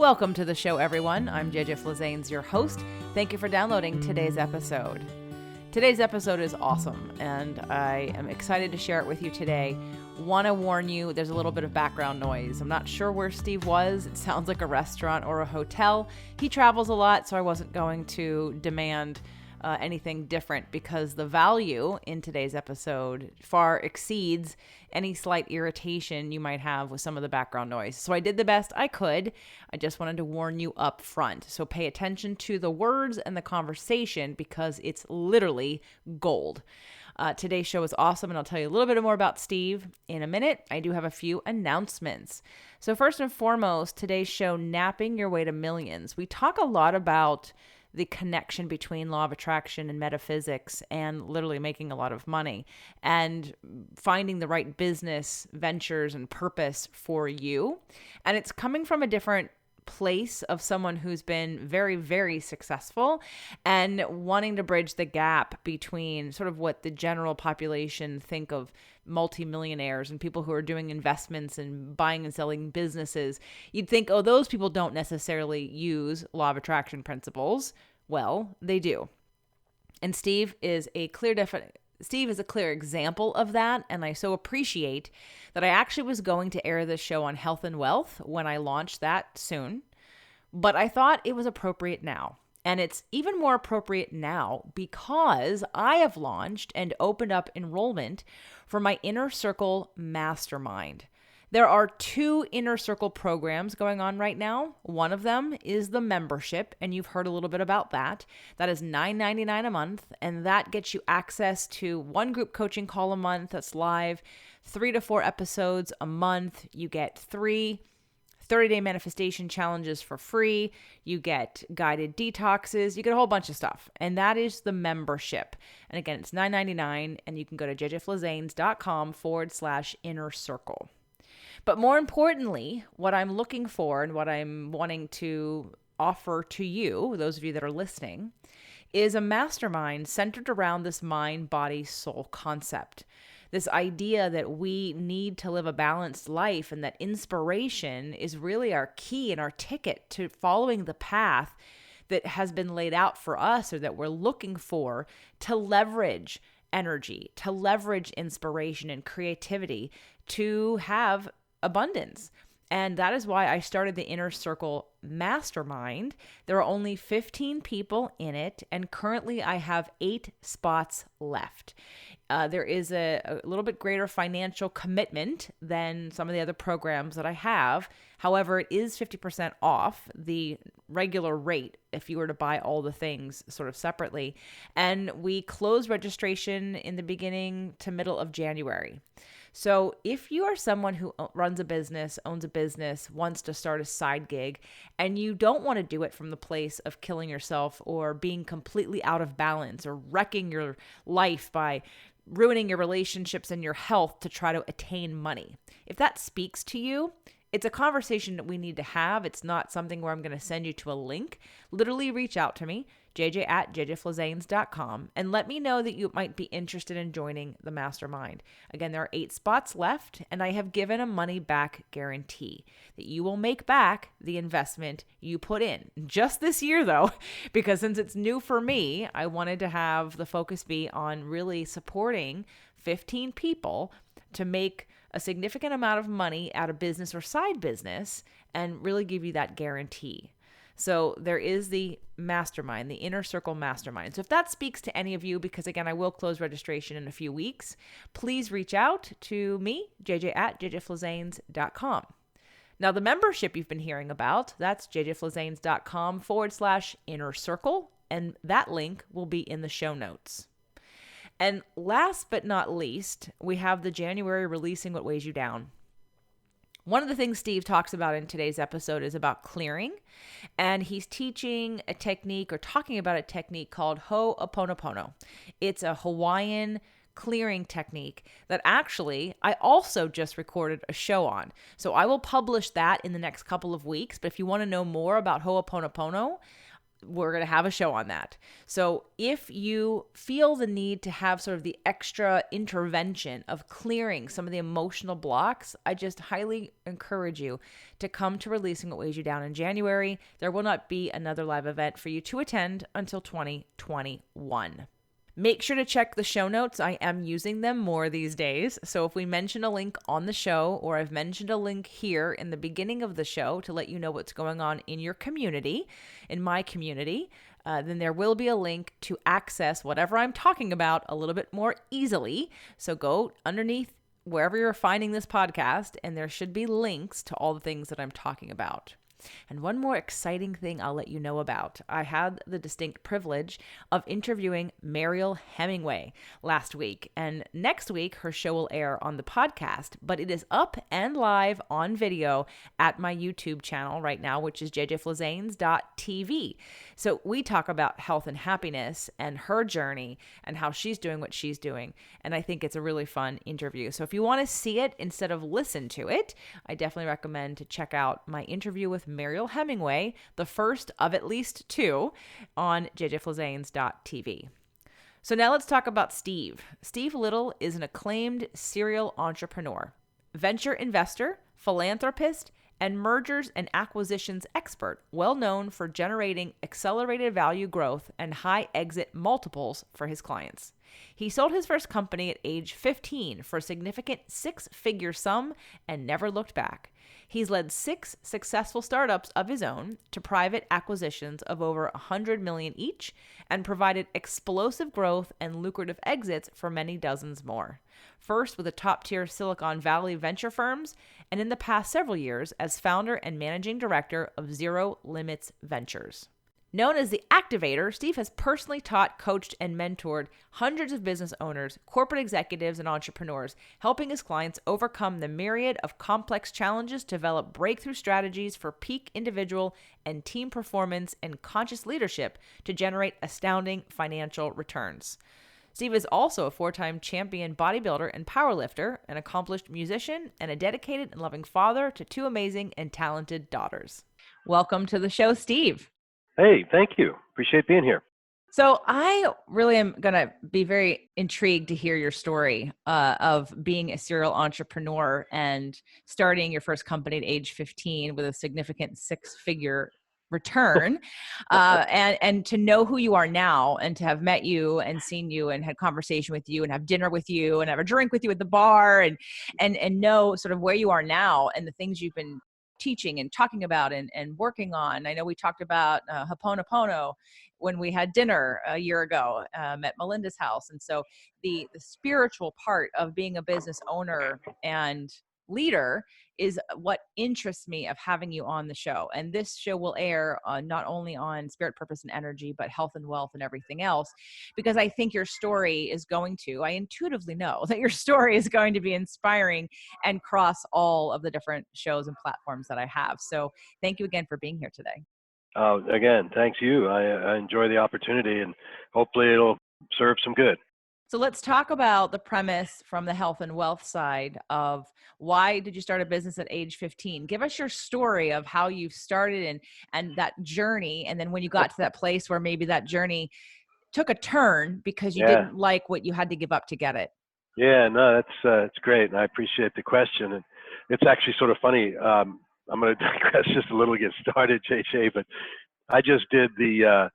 Welcome to the show, everyone. I'm JJ Flazanes, your host. Thank you for downloading today's episode. Today's episode is awesome, and I am excited to share it with you today. Want to warn you, there's a little bit of background noise. I'm not sure where Steve was. It sounds like a restaurant or a hotel. He travels a lot, so I wasn't going to demand anything different because the value in today's episode far exceeds any slight irritation you might have with some of the background noise. So I did the best I could. I just wanted to warn you up front. So pay attention to the words and the conversation because it's literally gold. Today's show is awesome, and I'll tell you a little bit more about Steve in a minute. I do have a few announcements. So first and foremost, today's show, Napping Your Way to Millions. We talk a lot about the connection between law of attraction and metaphysics and literally making a lot of money and finding the right business ventures and purpose for you. And it's coming from a different place of someone who's been very, very successful and wanting to bridge the gap between sort of what the general population think of multimillionaires and people who are doing investments and buying and selling businesses. You'd think, oh, those people don't necessarily use law of attraction principles. Well, they do. And Steve is a clear example of that, and I so appreciate that I actually was going to air this show on health and wealth when I launched that soon, but I thought it was appropriate now. And it's even more appropriate now because I have launched and opened up enrollment for my Inner Circle Mastermind. There are 2 Inner Circle programs going on right now. One of them is the membership, and you've heard a little bit about that. That is $9.99 a month, and that gets you access to 1 group coaching call a month that's live, 3 to 4 episodes a month. You get 3 30-day manifestation challenges for free. You get guided detoxes. You get a whole bunch of stuff. And that is the membership. And again, it's $9.99, and you can go to jjflazanes.com/inner circle. But more importantly, what I'm looking for and what I'm wanting to offer to you, those of you that are listening, is a mastermind centered around this mind, body, soul concept. This idea that we need to live a balanced life and that inspiration is really our key and our ticket to following the path that has been laid out for us or that we're looking for to leverage energy, to leverage inspiration and creativity, to have abundance. And that is why I started the Inner Circle Mastermind. There are only 15 people in it, and currently I have 8 spots left. There is a little bit greater financial commitment than some of the other programs that I have. However, it is 50% off the regular rate if you were to buy all the things sort of separately. And we close registration in the beginning to middle of January. So if you are someone who runs a business, owns a business, wants to start a side gig, and you don't want to do it from the place of killing yourself or being completely out of balance or wrecking your life by ruining your relationships and your health to try to attain money, if that speaks to you, it's a conversation that we need to have. It's not something where I'm going to send you to a link. Literally reach out to me, jj@jjflazanes.com, and let me know that you might be interested in joining the mastermind. Again, there are 8 spots left, and I have given a money back guarantee that you will make back the investment you put in. Just this year, though, because since it's new for me, I wanted to have the focus be on really supporting 15 people to make a significant amount of money out of business or side business and really give you that guarantee. So there is the mastermind, the Inner Circle Mastermind. So if that speaks to any of you, because again, I will close registration in a few weeks, please reach out to me, jj@jjflazanes.com. Now, the membership you've been hearing about, that's jjflazanes.com/inner circle, and that link will be in the show notes. And last but not least, we have the January Releasing What Weighs You Down. One of the things Steve talks about in today's episode is about clearing, and he's teaching a technique or talking about a technique called Ho'oponopono. It's a Hawaiian clearing technique that actually I also just recorded a show on. So I will publish that in the next couple of weeks, but if you want to know more about Ho'oponopono, we're going to have a show on that. So if you feel the need to have sort of the extra intervention of clearing some of the emotional blocks, I just highly encourage you to come to Releasing What Weighs You Down in January. There will not be another live event for you to attend until 2021. Make sure to check the show notes. I am using them more these days. So if we mention a link on the show, or I've mentioned a link here in the beginning of the show to let you know what's going on in your community, in my community, then there will be a link to access whatever I'm talking about a little bit more easily. So go underneath wherever you're finding this podcast, and there should be links to all the things that I'm talking about. And one more exciting thing I'll let you know about. I had the distinct privilege of interviewing Mariel Hemingway last week, and next week her show will air on the podcast, but it is up and live on video at my YouTube channel right now, which is jjflazanes.tv. So we talk about health and happiness and her journey and how she's doing what she's doing, and I think it's a really fun interview. So if you want to see it instead of listen to it, I definitely recommend to check out my interview with Mariel Hemingway, the first of at least two, on jjflazanes.tv. So now let's talk about Steve. Steve Little is an acclaimed serial entrepreneur, venture investor, philanthropist, and mergers and acquisitions expert, well known for generating accelerated value growth and high exit multiples for his clients. He sold his first company at age 15 for a significant six-figure sum and never looked back. He's led 6 successful startups of his own to private acquisitions of over $100 million each, and provided explosive growth and lucrative exits for many dozens more. First with the top-tier Silicon Valley venture firms, and in the past several years as founder and managing director of Zero Limits Ventures. Known as the Activator, Steve has personally taught, coached, and mentored hundreds of business owners, corporate executives, and entrepreneurs, helping his clients overcome the myriad of complex challenges to develop breakthrough strategies for peak individual and team performance and conscious leadership to generate astounding financial returns. Steve is also a 4-time champion bodybuilder and powerlifter, an accomplished musician, and a dedicated and loving father to 2 amazing and talented daughters. Welcome to the show, Steve. Hey, thank you. Appreciate being here. So I really am going to be very intrigued to hear your story of being a serial entrepreneur and starting your first company at age 15 with a significant 6-figure return, and to know who you are now, and to have met you and seen you and had conversation with you and have dinner with you and have a drink with you at the bar, and know sort of where you are now and the things you've been teaching and talking about and working on. I know we talked about Ho'oponopono when we had dinner a year ago at Melinda's house. And so the spiritual part of being a business owner and leader is what interests me of having you on the show. And this show will air not only on spirit, purpose, and energy, but health and wealth and everything else, because I think your story is I intuitively know that your story is going to be inspiring and cross all of the different shows and platforms that I have. So thank you again for being here today. Again, thanks you. I enjoy the opportunity, and hopefully it'll serve some good. So let's talk about the premise from the health and wealth side of why did you start a business at age 15? Give us your story of how you started and that journey. And then when you got to that place where maybe that journey took a turn because you didn't like what you had to give up to get it. Yeah, no, that's great. And I appreciate the question. And it's actually sort of funny. I'm going to digress just a little to get started, JJ, but I just did the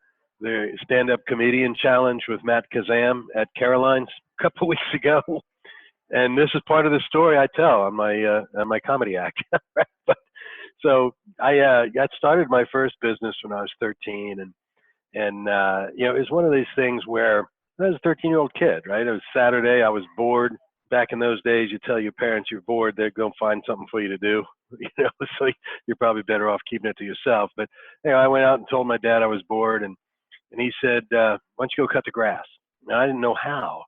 stand-up comedian challenge with Matt Kazam at Caroline's a couple of weeks ago, and this is part of the story I tell on my comedy act. But so I got started my first business when I was 13, and it was one of these things where I was a 13-year-old kid, right? It was Saturday, I was bored. Back in those days, you tell your parents you're bored, they'd go find something for you to do, so you're probably better off keeping it to yourself. But I went out and told my dad I was bored, and he said, why don't you go cut the grass? And I didn't know how.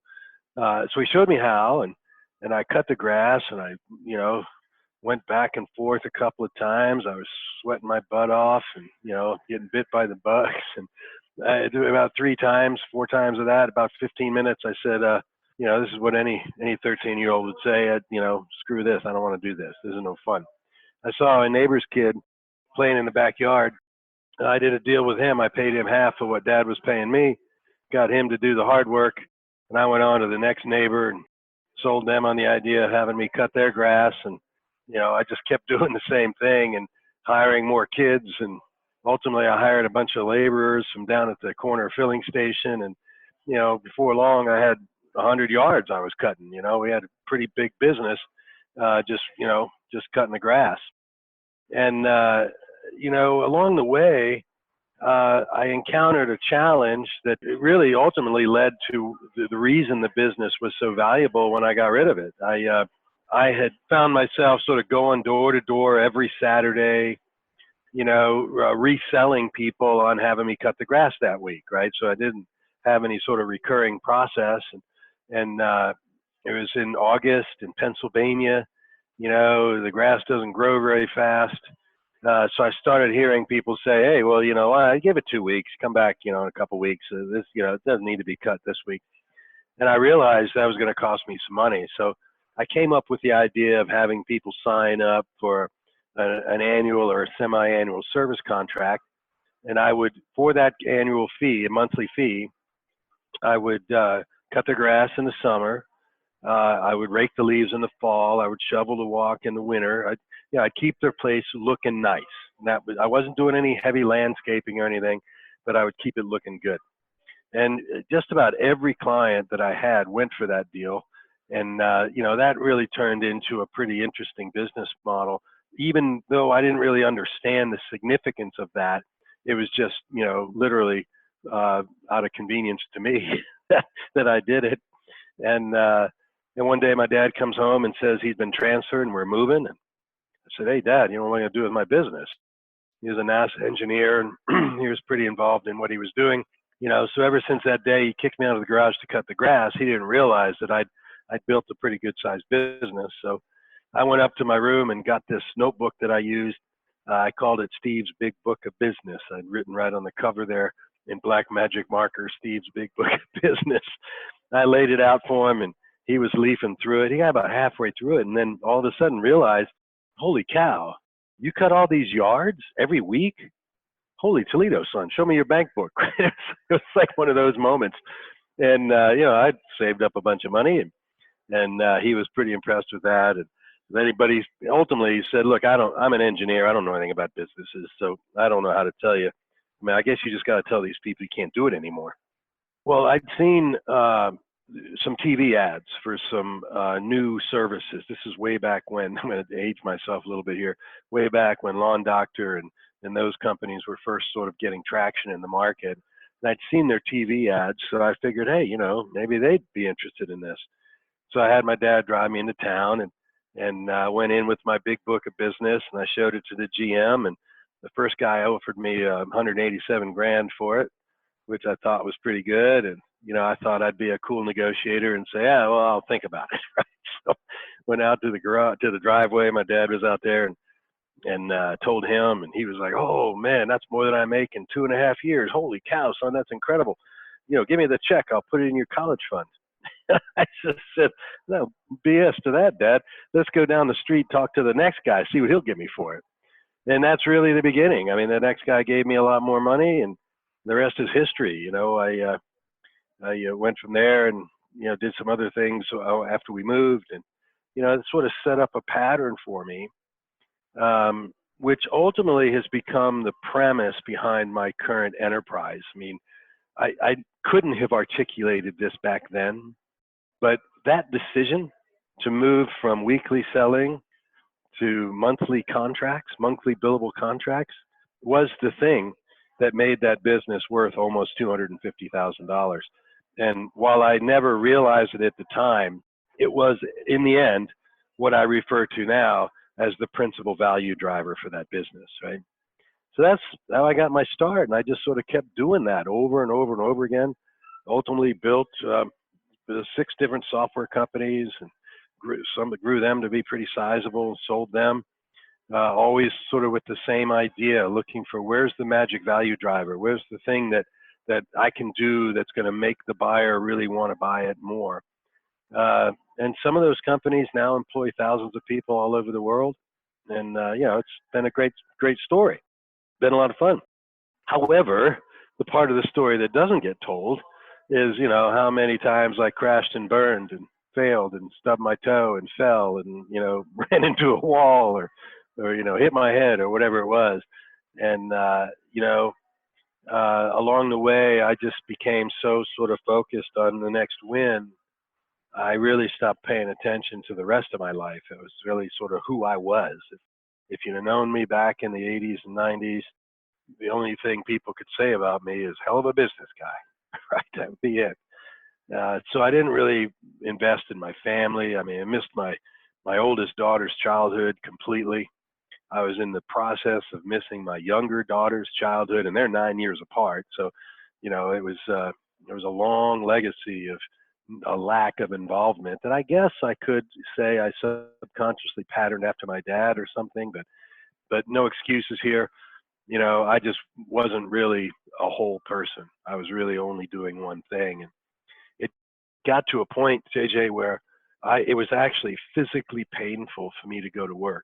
So he showed me how, and I cut the grass, and I, went back and forth a couple of times. I was sweating my butt off and, getting bit by the bugs. And I did about 4 times of that, about 15 minutes. I said, this is what any 13-year-old would say, screw this. I don't want to do this. This is no fun. I saw a neighbor's kid playing in the backyard, I did a deal with him. I paid him half of what Dad was paying me, got him to do the hard work, and I went on to the next neighbor and sold them on the idea of having me cut their grass. And I just kept doing the same thing and hiring more kids. And ultimately, I hired a bunch of laborers from down at the corner filling station. And before long, I had 100 yards I was cutting. We had a pretty big business, just cutting the grass. And along the way, I encountered a challenge that really ultimately led to the reason the business was so valuable when I got rid of it. I had found myself sort of going door to door every Saturday, reselling people on having me cut the grass that week, right? So I didn't have any sort of recurring process. And it was in August in Pennsylvania. The grass doesn't grow very fast. So I started hearing people say, hey, well, I give it 2 weeks, come back, in a couple of weeks. This, it doesn't need to be cut this week. And I realized that was going to cost me some money. So I came up with the idea of having people sign up for an annual or a semi-annual service contract. And I would, for that annual fee, a monthly fee, I would cut the grass in the summer. I would rake the leaves in the fall. I would shovel the walk in the winter. I'd keep their place looking nice. And I wasn't doing any heavy landscaping or anything, but I would keep it looking good. And just about every client that I had went for that deal. And, that really turned into a pretty interesting business model. Even though I didn't really understand the significance of that, it was just, literally out of convenience to me that I did it. And one day my dad comes home and says he's been transferred and we're moving. And I said, hey, Dad, what am I going to do with my business? He was a NASA engineer and he was pretty involved in what he was doing. So ever since that day, he kicked me out of the garage to cut the grass. He didn't realize that I'd built a pretty good sized business. So I went up to my room and got this notebook that I used. I called it Steve's Big Book of Business. I'd written right on the cover there in black magic marker, Steve's Big Book of Business. I laid it out for him and he was leafing through it. He got about halfway through it and then all of a sudden realized, holy cow, you cut all these yards every week? Holy Toledo, son, show me your bank book. It was like one of those moments. And, I'd saved up a bunch of money and he was pretty impressed with that. And then ultimately he said, look, I'm an engineer. I don't know anything about businesses. So I don't know how to tell you. I mean, I guess you just got to tell these people you can't do it anymore. Well, I'd seen some TV ads for some new services. This is way back when, I'm going to age myself a little bit here, way back when Lawn Doctor and those companies were first sort of getting traction in the market. And I'd seen their TV ads, so I figured, hey, maybe they'd be interested in this. So I had my dad drive me into town and went in with my big book of business and I showed it to the GM and the first guy offered me 187 grand for it, which I thought was pretty good. And, I thought I'd be a cool negotiator and say, yeah, well, I'll think about it. Right? So went out to the garage, to the driveway. My dad was out there and told him, and he was like, oh man, that's more than I make in 2.5 years. Holy cow, son, that's incredible. Give me the check. I'll put it in your college fund. I just said, no, BS to that, Dad. Let's go down the street, talk to the next guy, see what he'll give me for it. And that's really the beginning. I mean, the next guy gave me a lot more money and the rest is history. I went from there and, did some other things after we moved and, it sort of set up a pattern for me, which ultimately has become the premise behind my current enterprise. I mean, I couldn't have articulated this back then, but that decision to move from weekly selling to monthly contracts, monthly billable contracts, was the thing that made that business worth almost $250,000. And while I never realized it at the time, it was in the end what I refer to now as the principal value driver for that business, right? So that's how I got my start, and I just sort of kept doing that over and over and over again. Ultimately built 6 different software companies and grew them to be pretty sizable, sold them. Always sort of with the same idea, looking for where's the magic value driver, where's the thing that I can do that's going to make the buyer really want to buy it more. And some of those companies now employ thousands of people all over the world, and it's been a great story. Been a lot of fun. However, the part of the story that doesn't get told is, how many times I crashed and burned and failed and stubbed my toe and fell and, ran into a wall or, hit my head or whatever it was. And, along the way, I just became so sort of focused on the next win. I really stopped paying attention to the rest of my life. It was really sort of who I was. If you'd have known me back in the 80s and 90s, the only thing people could say about me is hell of a business guy, right? That would be it. So I didn't really invest in my family. I mean, I missed my oldest daughter's childhood completely. I was in the process of missing my younger daughter's childhood, and they're 9 years apart. So, it was a long legacy of a lack of involvement that I guess I could say I subconsciously patterned after my dad or something, but no excuses here. I just wasn't really a whole person. I was really only doing one thing. And it got to a point, JJ, where it was actually physically painful for me to go to work.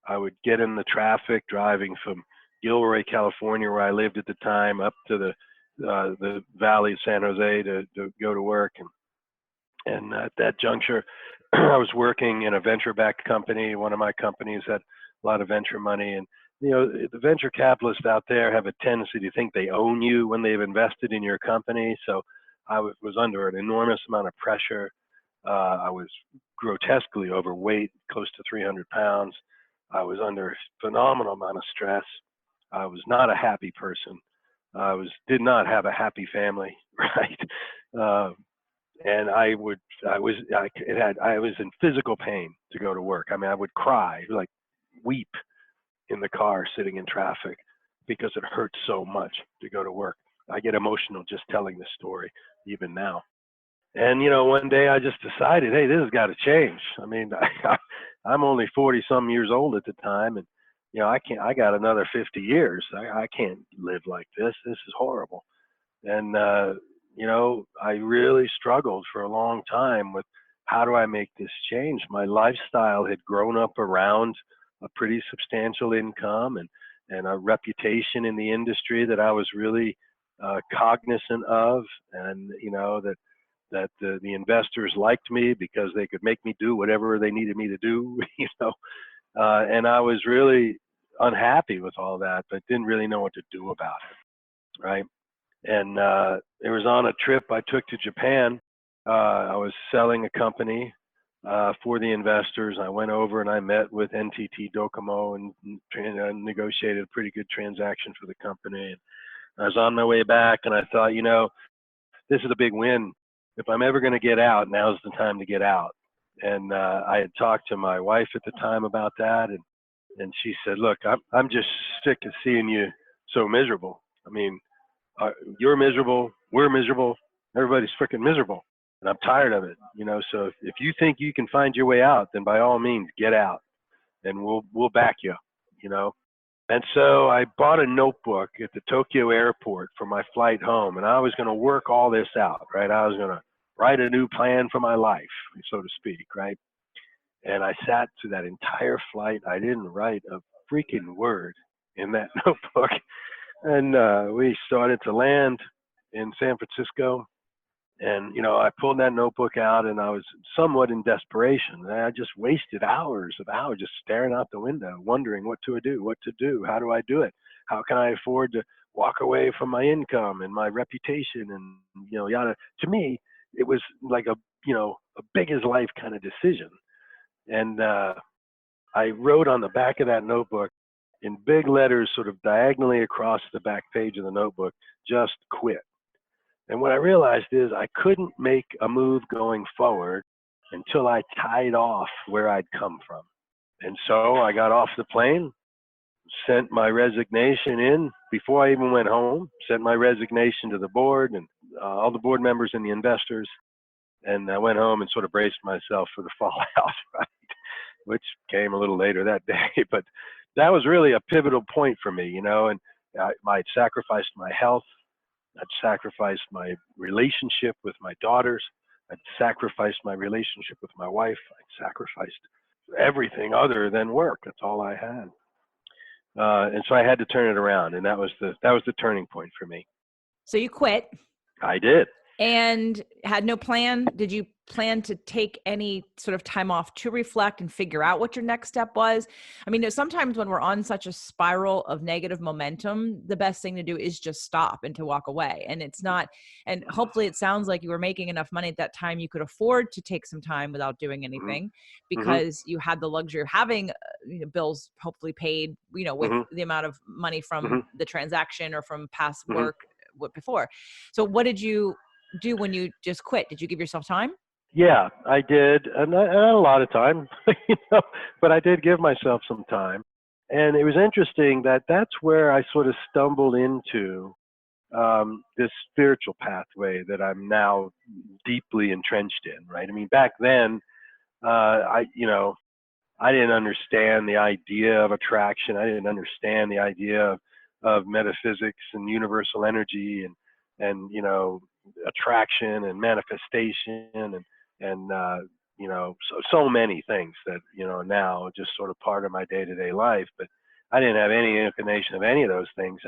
I would get in the traffic driving from Gilroy, California, where I lived at the time, up to the Valley of San Jose to go to work. And at that juncture, I was working in a venture-backed company. One of my companies had a lot of venture money, and the venture capitalists out there have a tendency to think they own you when they've invested in your company. So I was under an enormous amount of pressure. I was grotesquely overweight, close to 300 pounds. I was under a phenomenal amount of stress. I was not a happy person. Did not have a happy family, right? And I was in physical pain to go to work. I mean, I would cry, like weep in the car sitting in traffic because it hurt so much to go to work. I get emotional just telling this story even now. And one day I just decided, hey, this has got to change. I mean, I'm only 40 some years old at the time, and I got another 50 years. I can't live like this. This is horrible. And I really struggled for a long time with how do I make this change. My lifestyle had grown up around a pretty substantial income and a reputation in the industry that I was really cognizant of, and that the investors liked me because they could make me do whatever they needed me to do, and I was really unhappy with all that, but didn't really know what to do about it, right? And it was on a trip I took to Japan. I was selling a company for the investors. I went over and I met with NTT Docomo and negotiated a pretty good transaction for the company. And I was on my way back, and I thought, this is a big win. If I'm ever going to get out, now's the time to get out. And I had talked to my wife at the time about that, and she said, look, I'm just sick of seeing you so miserable. I mean, you're miserable, we're miserable, everybody's freaking miserable, and I'm tired of it. So if you think you can find your way out, then by all means get out, and we'll back you. And so I bought a notebook at the Tokyo airport for my flight home, and I was going to work all this out, right? I was going to write a new plan for my life, so to speak, right? And I sat through that entire flight. I didn't write a freaking word in that notebook. And we started to land in San Francisco. And, I pulled that notebook out, and I was somewhat in desperation. I just wasted hours just staring out the window, wondering what to do, how do I do it? How can I afford to walk away from my income and my reputation and, yada. To me, it was like a big as life kind of decision. And I wrote on the back of that notebook in big letters, sort of diagonally across the back page of the notebook, just quit. And what I realized is I couldn't make a move going forward until I tied off where I'd come from. And so I got off the plane, sent my resignation in before I even went home, sent my resignation to the board and all the board members and the investors. And I went home and sort of braced myself for the fallout, right? Which came a little later that day. But that was really a pivotal point for me, and I'd sacrificed my health. I'd sacrificed my relationship with my daughters. I'd sacrificed my relationship with my wife. I'd sacrificed everything other than work. That's all I had. And so I had to turn it around, and that was the turning point for me. So you quit I did. and had no plan. Did you plan to take any sort of time off to reflect and figure out what your next step was? I mean, sometimes when we're on such a spiral of negative momentum, the best thing to do is just stop and to walk away. And it's not, and hopefully it sounds like you were making enough money at that time you could afford to take some time without doing Hmm. anything, Hmm. because you had the luxury of having bills hopefully paid, with Hmm. the amount of money from Hmm. the transaction or from past Hmm. work before. So what did you do when you just quit? Did you give yourself time? Yeah, I did, and I had a lot of time, but I did give myself some time, and it was interesting that that's where I sort of stumbled into this spiritual pathway that I'm now deeply entrenched in. Right? I mean, back then, I didn't understand the idea of attraction. I didn't understand the idea of metaphysics and universal energy and attraction and manifestation and so many things that now just sort of part of my day-to-day life. But I didn't have any inclination of any of those things.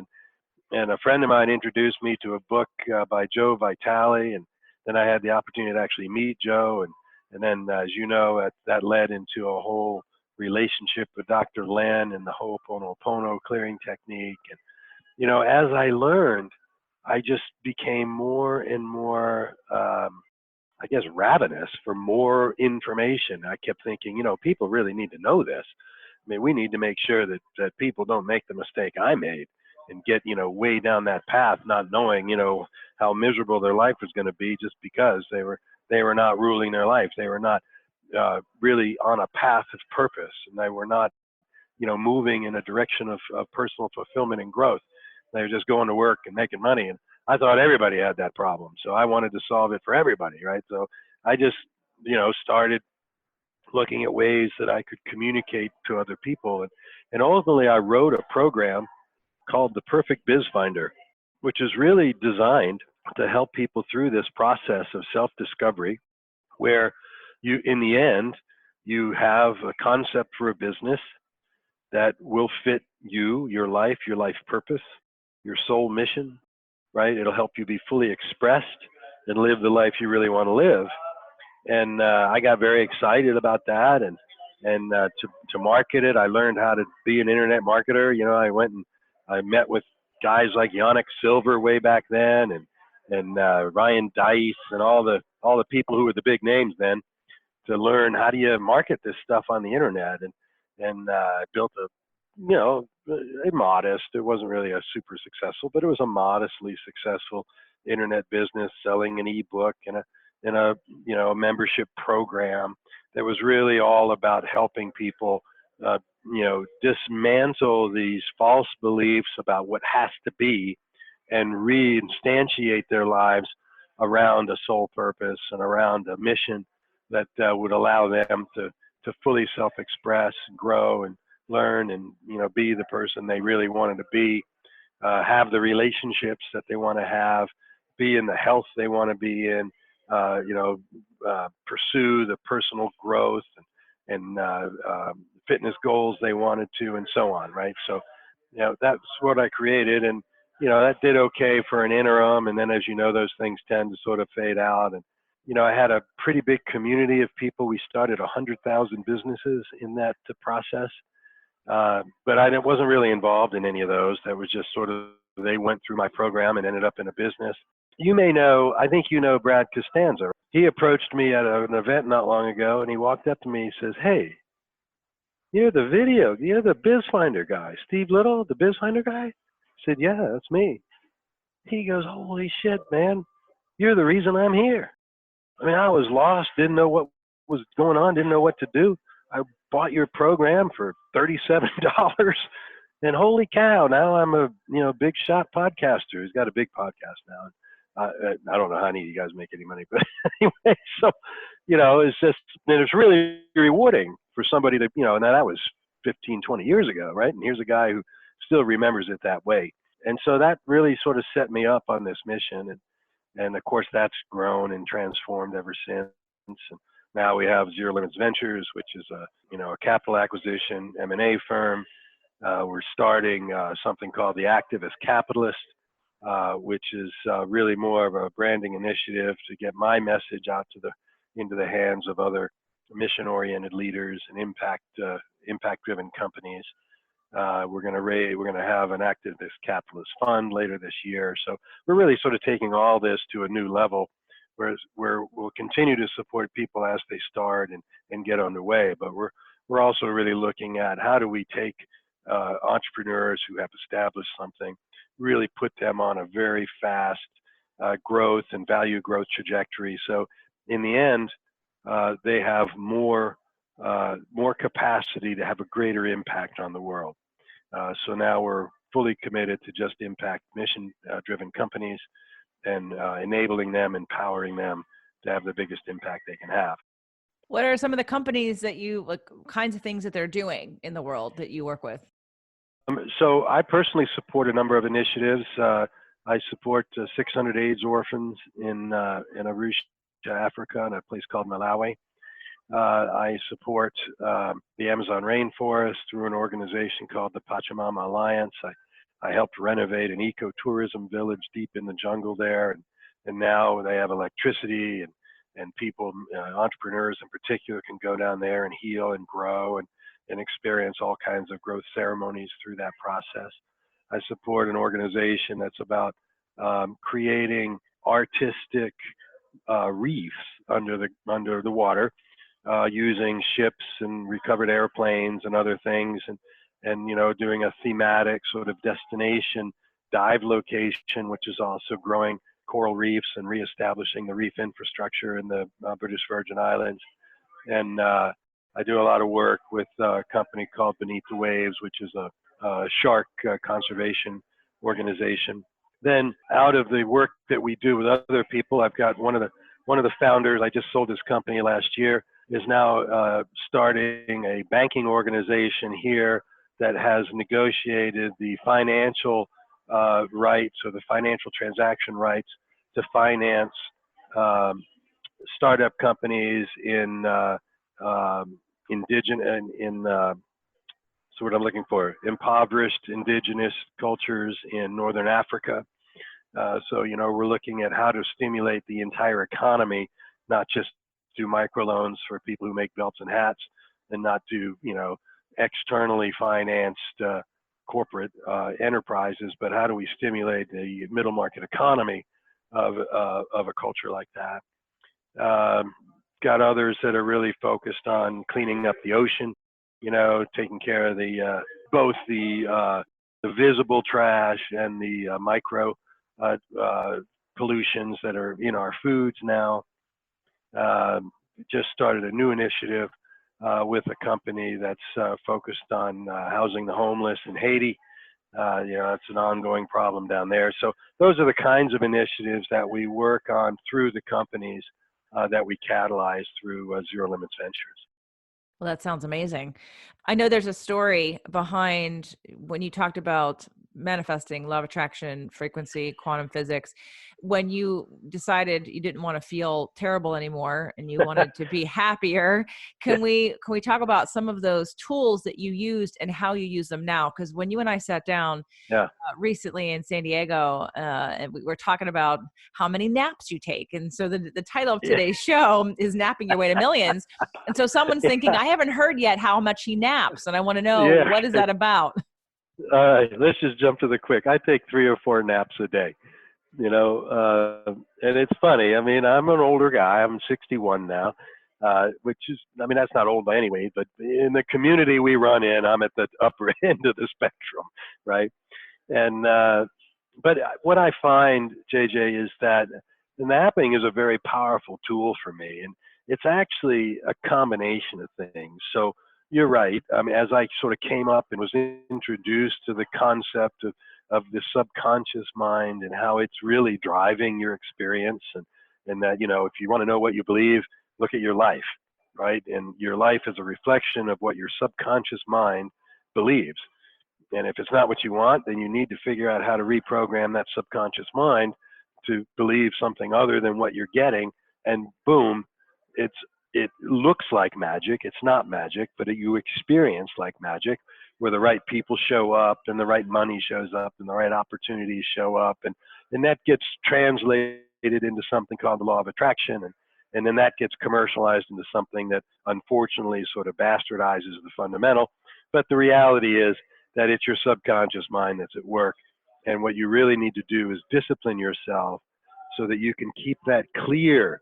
And a friend of mine introduced me to a book by Joe Vitale, and then I had the opportunity to actually meet Joe, and then as you know, that led into a whole relationship with Dr. Len and the Ho'oponopono clearing technique. And as I learned, I just became more and more, I guess, ravenous for more information. I kept thinking, people really need to know this. I mean, we need to make sure that people don't make the mistake I made and get, way down that path, not knowing, how miserable their life was going to be just because they were not ruling their life. They were not really on a path of purpose, and they were not, moving in a direction of personal fulfillment and growth. They were just going to work and making money. And I thought everybody had that problem. So I wanted to solve it for everybody, right? So I just, started looking at ways that I could communicate to other people. And ultimately, I wrote a program called the Perfect Biz Finder, which is really designed to help people through this process of self discovery, where in the end, you have a concept for a business that will fit you, your life purpose, your soul mission, right? It'll help you be fully expressed and live the life you really want to live. And I got very excited about that, and to market it, I learned how to be an internet marketer. I went and I met with guys like Yannick Silver way back then, and Ryan Dice, and all the people who were the big names then, to learn how do you market this stuff on the internet. And I built a modest, it wasn't really a super successful, but it was a modestly successful internet business, selling an ebook and a a membership program that was really all about helping people dismantle these false beliefs about what has to be and reinstantiate their lives around a soul purpose and around a mission that would allow them to fully self-express, grow, and learn, and be the person they really wanted to be, have the relationships that they want to have, be in the health they want to be in, pursue the personal growth and fitness goals they wanted to, and so on, right? So, that's what I created, and that did okay for an interim, and then, as you know, those things tend to sort of fade out. And I had a pretty big community of people. We started 100,000 businesses in that process, but I wasn't really involved in any of those. That was just sort of, they went through my program and ended up in a business. You may know, I think you know Brad Costanza. Right? He approached me at an event not long ago, and he walked up to me and says, "Hey, you're the Biz Finder guy, Steve Little, the Biz Finder guy?" I said, "Yeah, that's me." He goes, "Holy shit, man, you're the reason I'm here." I mean, I was lost, didn't know what was going on, didn't know what to do. I bought your program for $37, and holy cow, now I'm a big shot podcaster. He's got a big podcast now. I don't know how any of you guys make any money, but anyway, so it's just, and it's really rewarding for somebody to now that was 15, 20 years ago, right? And here's a guy who still remembers it that way. And so that really sort of set me up on this mission. And of course, that's grown and transformed ever since. And now we have Zero Limits Ventures, which is a capital acquisition M&A firm We're starting something called the activist capitalist, which is really more of a branding initiative to get my message out to the into the hands of other mission-oriented leaders and impact-driven companies. We're going to have an activist capitalist fund later this year. So we're really sort of taking all this to a new level, whereas we'll continue to support people as they start and get underway. But we're also really looking at how do we take entrepreneurs who have established something, really put them on a very fast growth and value growth trajectory. So in the end, they have more capacity to have a greater impact on the world. So now we're fully committed to just impact mission-driven companies and enabling them, empowering them to have the biggest impact they can have. What are some of the companies that kinds of things that they're doing in the world that you work with? So I personally support a number of initiatives. I support 600 AIDS orphans in Arusha, Africa, in a place called Malawi. I support the Amazon rainforest through an organization called the Pachamama Alliance. I helped renovate an ecotourism village deep in the jungle there, and now they have electricity, and people, entrepreneurs in particular, can go down there and heal and grow and experience all kinds of growth ceremonies through that process. I support an organization that's about creating artistic reefs under the water, using ships and recovered airplanes and other things, and doing a thematic sort of destination dive location, which is also growing coral reefs and reestablishing the reef infrastructure in the British Virgin Islands. And I do a lot of work with a company called Beneath the Waves, which is a shark conservation organization. Then out of the work that we do with other people, I've got one of the founders. I just sold this company last year, is now starting a banking organization here that has negotiated the financial rights, or the financial transaction rights, to finance startup companies in so what I'm looking for, impoverished indigenous cultures in Northern Africa. So we're looking at how to stimulate the entire economy, not just do microloans for people who make belts and hats, and not do externally financed corporate enterprises, but how do we stimulate the middle market economy of a culture like that? Got others that are really focused on cleaning up the ocean, taking care of both the visible trash and the micro pollutions that are in our foods now. Just started a new initiative with a company that's focused on housing the homeless in Haiti. It's an ongoing problem down there. So those are the kinds of initiatives that we work on through the companies that we catalyze through Zero Limits Ventures. Well, that sounds amazing. I know there's a story behind when you talked about manifesting, law of attraction, frequency, quantum physics. When you decided you didn't want to feel terrible anymore and you wanted to be happier, can we talk about some of those tools that you used and how you use them now? Because when you and I sat down recently in San Diego, and we were talking about how many naps you take, and so the title of today's show is "Napping Your Way to Millions." And so someone's thinking, I haven't heard yet how much he naps, and I want to know what is that about? All right, let's just jump to the quick. I take 3 or 4 naps a day. And it's funny. I mean, I'm an older guy. I'm 61 now, which is, that's not old by any way, but in the community we run in, I'm at the upper end of the spectrum, right? And, but what I find, JJ, is that the napping is a very powerful tool for me. And it's actually a combination of things. So you're right. As I sort of came up and was introduced to the concept of the subconscious mind and how it's really driving your experience, and that, if you want to know what you believe, look at your life, right? And your life is a reflection of what your subconscious mind believes. And if it's not what you want, then you need to figure out how to reprogram that subconscious mind to believe something other than what you're getting. And boom, it's it looks like magic. It's not magic, but you experience like magic, where the right people show up and the right money shows up and the right opportunities show up, and that gets translated into something called the law of attraction, and then that gets commercialized into something that unfortunately sort of bastardizes the fundamental. But the reality is that it's your subconscious mind that's at work, and what you really need to do is discipline yourself so that you can keep that clear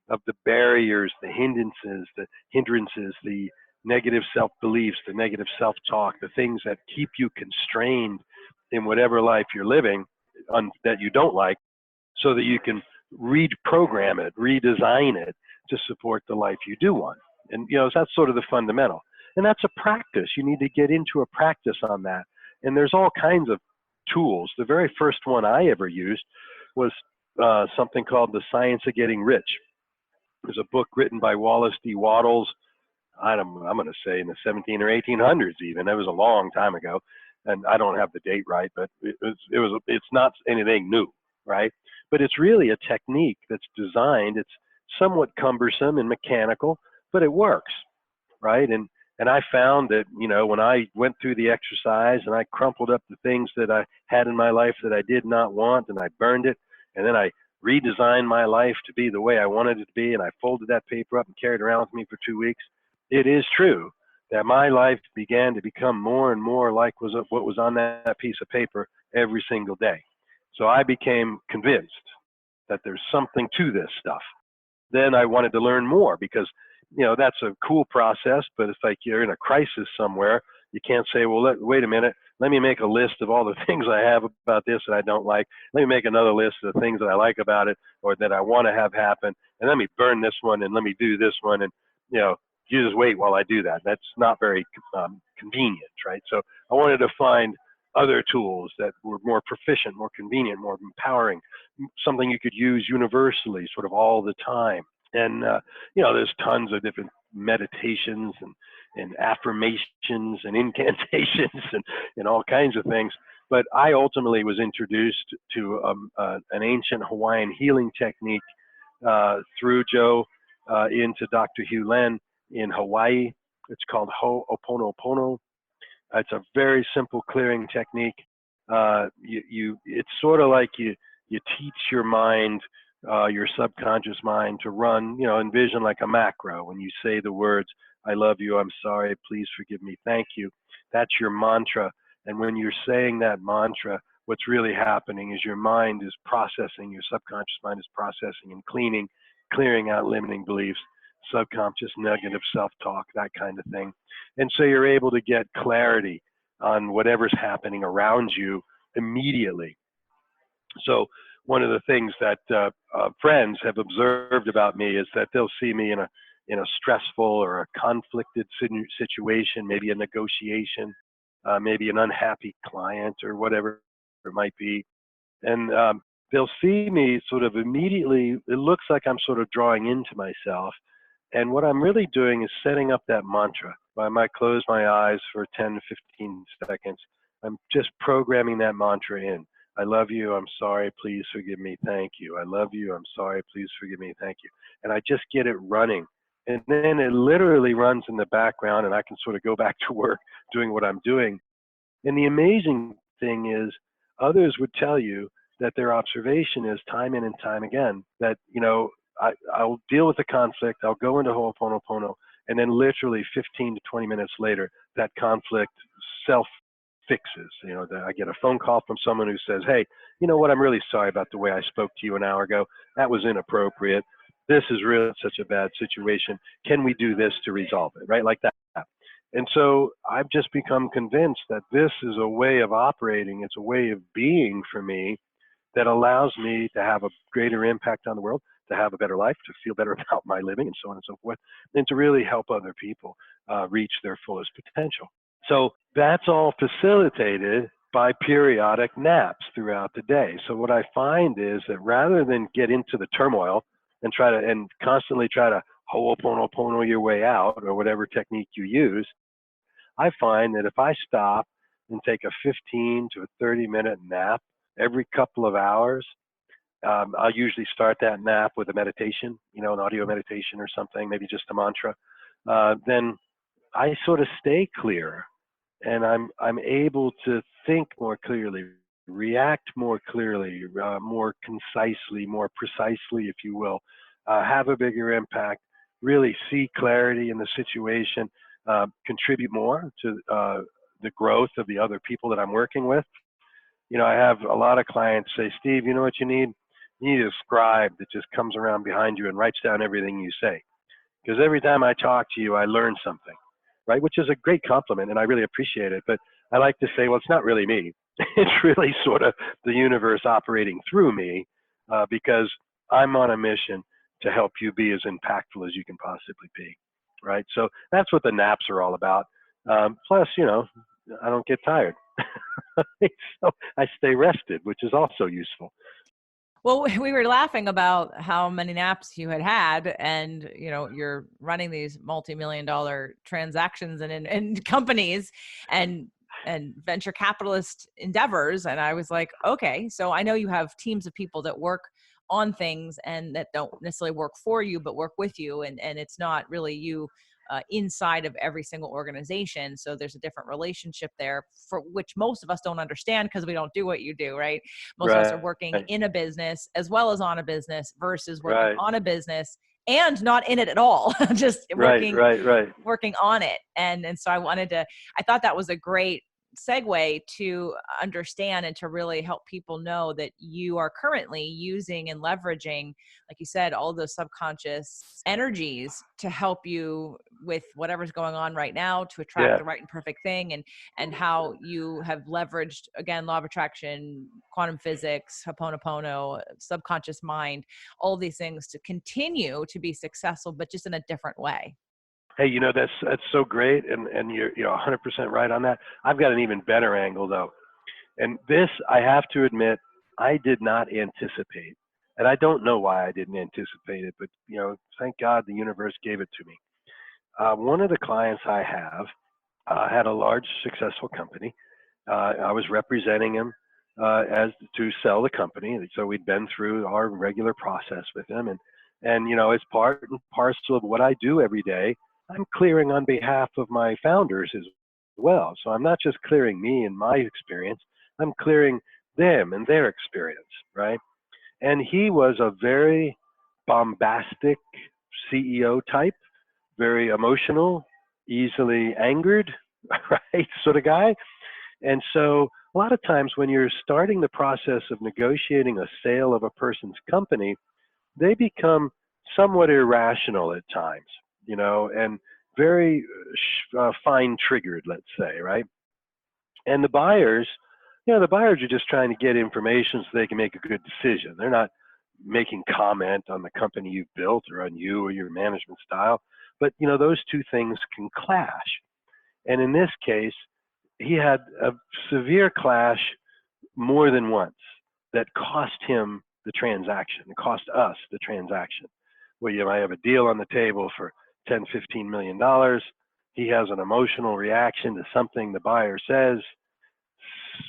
of the barriers, the hindrances, the negative self-beliefs, the negative self-talk, the things that keep you constrained in whatever life you're living that you don't like, so that you can reprogram it, redesign it to support the life you do want. And that's sort of the fundamental. And that's a practice. You need to get into a practice on that. And there's all kinds of tools. The very first one I ever used was something called The Science of Getting Rich. There's a book written by Wallace D. Wattles. I'm going to say in the 17 or 1800s even. That was a long time ago, and I don't have the date right, but it's not anything new, right? But it's really a technique that's designed. It's somewhat cumbersome and mechanical, but it works, right? And I found that when I went through the exercise and I crumpled up the things that I had in my life that I did not want, and I burned it, and then I redesigned my life to be the way I wanted it to be, and I folded that paper up and carried it around with me for 2 weeks. It is true that my life began to become more and more like what was on that piece of paper every single day. So I became convinced that there's something to this stuff. Then I wanted to learn more, because that's a cool process, but it's like you're in a crisis somewhere. You can't say, well, wait a minute, let me make a list of all the things I have about this that I don't like. Let me make another list of the things that I like about it or that I want to have happen, and let me burn this one and let me do this one, and you just wait while I do that. That's not very convenient, right? So I wanted to find other tools that were more proficient, more convenient, more empowering, something you could use universally, sort of all the time. And there's tons of different meditations and affirmations and incantations and all kinds of things. But I ultimately was introduced to an ancient Hawaiian healing technique through Joe into Dr. Hugh Len in Hawaii. It's called Ho'oponopono. It's a very simple clearing technique. It's sort of like you teach your mind, your subconscious mind, to run, envision like a macro. When you say the words, I love you, I'm sorry, please forgive me, thank you, that's your mantra. And when you're saying that mantra, what's really happening is your mind is processing, your subconscious mind is processing and clearing out limiting beliefs, subconscious negative self-talk, that kind of thing. And so you're able to get clarity on whatever's happening around you immediately. So one of the things that friends have observed about me is that they'll see me in a stressful or a conflicted situation, maybe a negotiation, maybe an unhappy client or whatever it might be. And they'll see me sort of immediately, it looks like I'm sort of drawing into myself. And what I'm really doing is setting up that mantra. I might close my eyes for 10 to 15 seconds. I'm just programming that mantra in. I love you, I'm sorry, please forgive me, thank you. I love you, I'm sorry, please forgive me, thank you. And I just get it running. And then it literally runs in the background, and I can sort of go back to work doing what I'm doing. And the amazing thing is, others would tell you that their observation is time in and time again that, I'll deal with the conflict, I'll go into Ho'oponopono, and then literally 15 to 20 minutes later, that conflict self-fixes. I get a phone call from someone who says, hey, you know what, I'm really sorry about the way I spoke to you an hour ago. That was inappropriate. This is really such a bad situation. Can we do this to resolve it, right? Like that. And so I've just become convinced that this is a way of operating, it's a way of being for me that allows me to have a greater impact on the world, to have a better life, to feel better about my living, and so on and so forth, and to really help other people reach their fullest potential. So that's all facilitated by periodic naps throughout the day. So what I find is that rather than get into the turmoil and constantly try to ho'oponopono your way out, or whatever technique you use, I find that if I stop and take a 15 to a 30-minute nap every couple of hours, I'll usually start that nap with a meditation, an audio meditation or something, maybe just a mantra. Then I sort of stay clear, and I'm able to think more clearly, react more clearly, more concisely, more precisely, if you will, have a bigger impact, really see clarity in the situation, contribute more to the growth of the other people that I'm working with. I have a lot of clients say, Steve, you know what you need? You need a scribe that just comes around behind you and writes down everything you say. Because every time I talk to you, I learn something, right? Which is a great compliment, and I really appreciate it. But I like to say, well, it's not really me. It's really sort of the universe operating through me, because I'm on a mission to help you be as impactful as you can possibly be, right? So that's what the naps are all about. Plus, I don't get tired. So I stay rested, which is also useful. Well, we were laughing about how many naps you had, and you're running these multi-million dollar transactions and companies and venture capitalist endeavors. And I was like, okay, so I know you have teams of people that work on things and that don't necessarily work for you, but work with you. And it's not really you inside of every single organization. So there's a different relationship there, for which most of us don't understand because we don't do what you do, right? Most of us are working in a business as well as on a business versus working on a business and not in it at all, just working on it. And so I thought that was a great segue to understand and to really help people know that you are currently using and leveraging, like you said, all those subconscious energies to help you with whatever's going on right now to attract the right and perfect thing, and how you have leveraged, again, law of attraction, quantum physics, Ho'oponopono, subconscious mind, all these things to continue to be successful, but just in a different way. Hey, that's so great, and you're 100% right on that. I've got an even better angle though, and this, I have to admit, I did not anticipate, and I don't know why I didn't anticipate it, but thank God the universe gave it to me. One of the clients I have had a large successful company. I was representing him as to sell the company, so we'd been through our regular process with him, and as part and parcel of what I do every day, I'm clearing on behalf of my founders as well. So I'm not just clearing me and my experience, I'm clearing them and their experience, right? And he was a very bombastic CEO type, very emotional, easily angered, right, sort of guy. And so a lot of times when you're starting the process of negotiating a sale of a person's company, they become somewhat irrational at times, and very fine triggered, let's say, right? And the buyers are just trying to get information so they can make a good decision. They're not making comment on the company you've built or on you or your management style. But, those two things can clash. And in this case, he had a severe clash more than once that cost him the transaction, it cost us the transaction. Where you might have a deal on the table for $10-15 million. He has an emotional reaction to something the buyer says,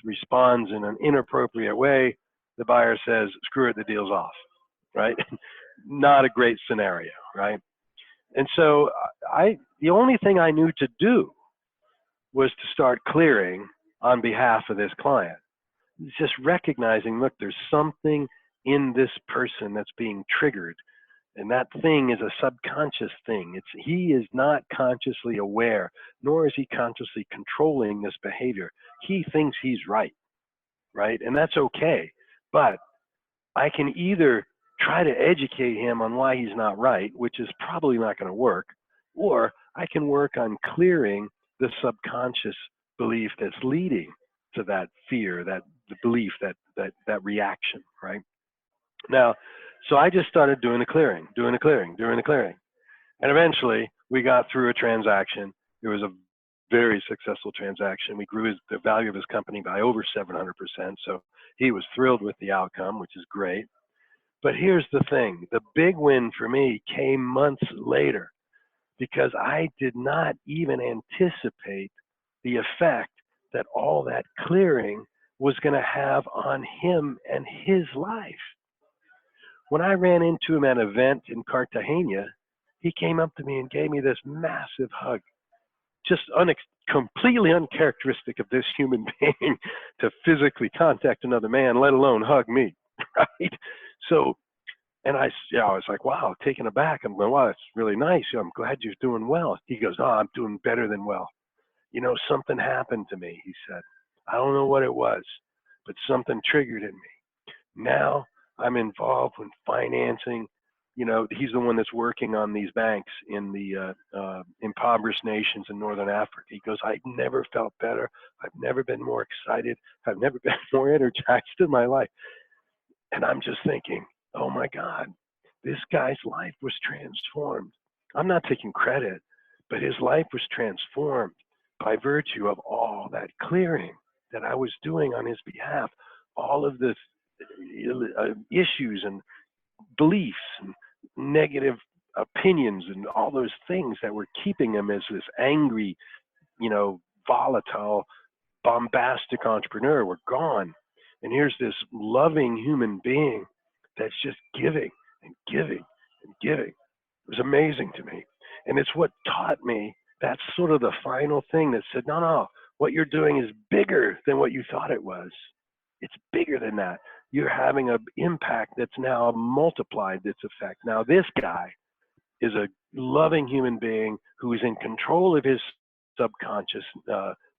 responds in an inappropriate way. The buyer says, screw it, the deal's off, right? Not a great scenario, right? And so the only thing I knew to do was to start clearing on behalf of this client. It's just recognizing, look, there's something in this person that's being triggered. And that thing is a subconscious thing. He is not consciously aware, nor is he consciously controlling this behavior. He thinks he's right? And that's okay. But I can either try to educate him on why he's not right, which is probably not going to work, or I can work on clearing the subconscious belief that's leading to that fear, the belief, that reaction, right? Now, so I just started doing the clearing. And eventually we got through a transaction. It was a very successful transaction. We grew the value of his company by over 700%. So he was thrilled with the outcome, which is great. But here's the thing. The big win for me came months later because I did not even anticipate the effect that all that clearing was going to have on him and his life. When I ran into him at an event in Cartagena, he came up to me and gave me this massive hug, just completely uncharacteristic of this human being to physically contact another man, let alone hug me, right? So, and I was like, wow, taken aback. I'm going, wow, that's really nice. I'm glad you're doing well. He goes, oh, I'm doing better than well. You know, something happened to me, he said. I don't know what it was, but something triggered in me. Now I'm involved in financing. You know, he's the one that's working on these banks in the impoverished nations in Northern Africa. He goes, I've never felt better. I've never been more excited. I've never been more energized in my life. And I'm just thinking, oh my God, this guy's life was transformed. I'm not taking credit, but his life was transformed by virtue of all that clearing that I was doing on his behalf, all of the issues and beliefs and negative opinions and all those things that were keeping him as this angry, volatile, bombastic entrepreneur were gone. And here's this loving human being that's just giving and giving and giving. It was amazing to me. And it's what taught me, that's sort of the final thing that said, no, no, what you're doing is bigger than what you thought it was. It's bigger than that. You're having an impact that's now multiplied its effect. Now, this guy is a loving human being who is in control of his subconscious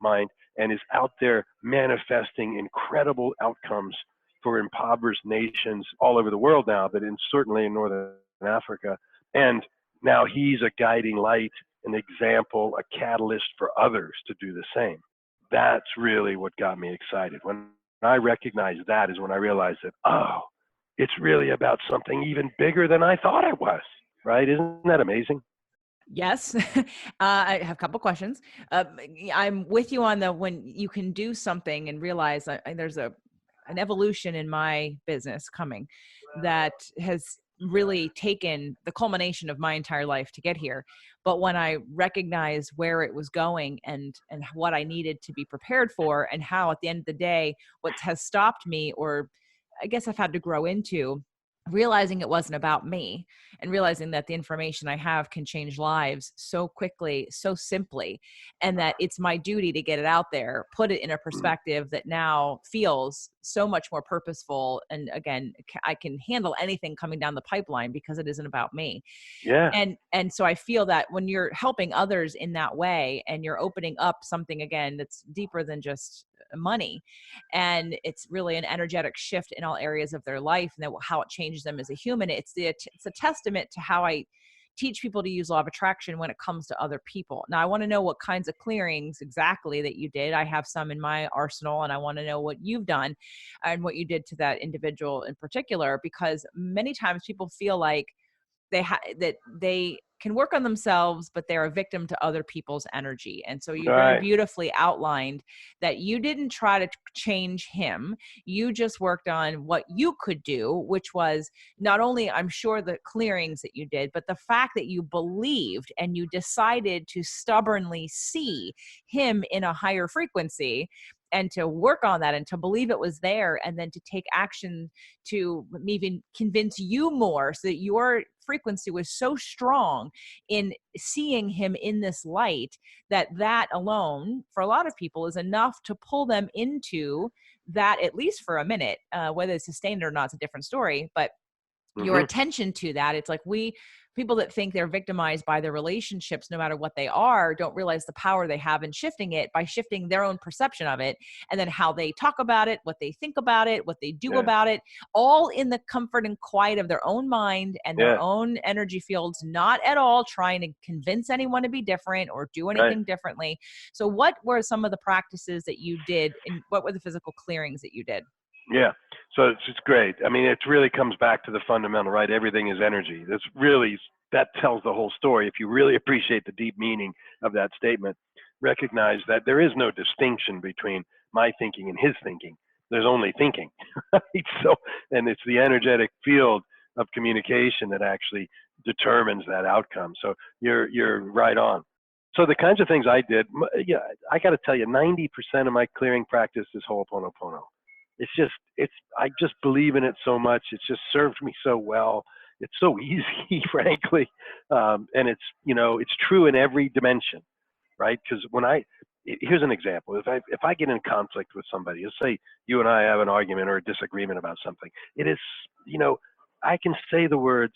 mind and is out there manifesting incredible outcomes for impoverished nations all over the world now, but certainly in Northern Africa. And now he's a guiding light, an example, a catalyst for others to do the same. That's really what got me excited. When I recognized that is when I realized that, oh, it's really about something even bigger than I thought it was, right? Isn't that amazing? Yes. I have a couple questions. I'm with you on the when you can do something and realize there's an evolution in my business coming that has really taken the culmination of my entire life to get here. But when I recognized where it was going and what I needed to be prepared for, and how at the end of the day, what has stopped me, or I guess I've had to grow into, realizing it wasn't about me, and realizing that the information I have can change lives so quickly, so simply, and that it's my duty to get it out there, put it in a perspective that now feels so much more purposeful. And again, I can handle anything coming down the pipeline because it isn't about me. Yeah, And so I feel that when you're helping others in that way, and you're opening up something again that's deeper than just money, and it's really an energetic shift in all areas of their life, and that how it changes them as a human, it's a testament to how I teach people to use law of attraction when it comes to other people. Now, I want to know what kinds of clearings exactly that you did. I have some in my arsenal, and I want to know what you've done and what you did to that individual in particular, because many times people feel like that they can work on themselves, but they're a victim to other people's energy. And so you very right. beautifully outlined that you didn't try to change him. You just worked on what you could do, which was not only, I'm sure, the clearings that you did, but the fact that you believed and you decided to stubbornly see him in a higher frequency, and to work on that, and to believe it was there, and then to take action to even convince you more, so that your frequency was so strong in seeing him in this light, that alone for a lot of people is enough to pull them into that, at least for a minute. Whether it's sustained or not, it's a different story, but your Hmm. attention to that, it's like people that think they're victimized by their relationships, no matter what they are, don't realize the power they have in shifting it, by shifting their own perception of it, and then how they talk about it, what they think about it, what they do Yeah, about it, all in the comfort and quiet of their own mind and their yeah, own energy fields, not at all trying to convince anyone to be different or do right. anything differently. So what were some of the practices that you did, and what were the physical clearings that you did? Yeah. So it's great. I mean, it really comes back to the fundamental, right? Everything is energy. That tells the whole story. If you really appreciate the deep meaning of that statement, recognize that there is no distinction between my thinking and his thinking. There's only thinking, right? So, and it's the energetic field of communication that actually determines that outcome. So you're right on. So the kinds of things I did, yeah, I got to tell you, 90% of my clearing practice is Ho'oponopono. I just believe in it so much. It's just served me so well. It's so easy, frankly. And it's true in every dimension, right? Because here's an example. If I get in conflict with somebody, let's say you and I have an argument or a disagreement about something, it is, you know, I can say the words,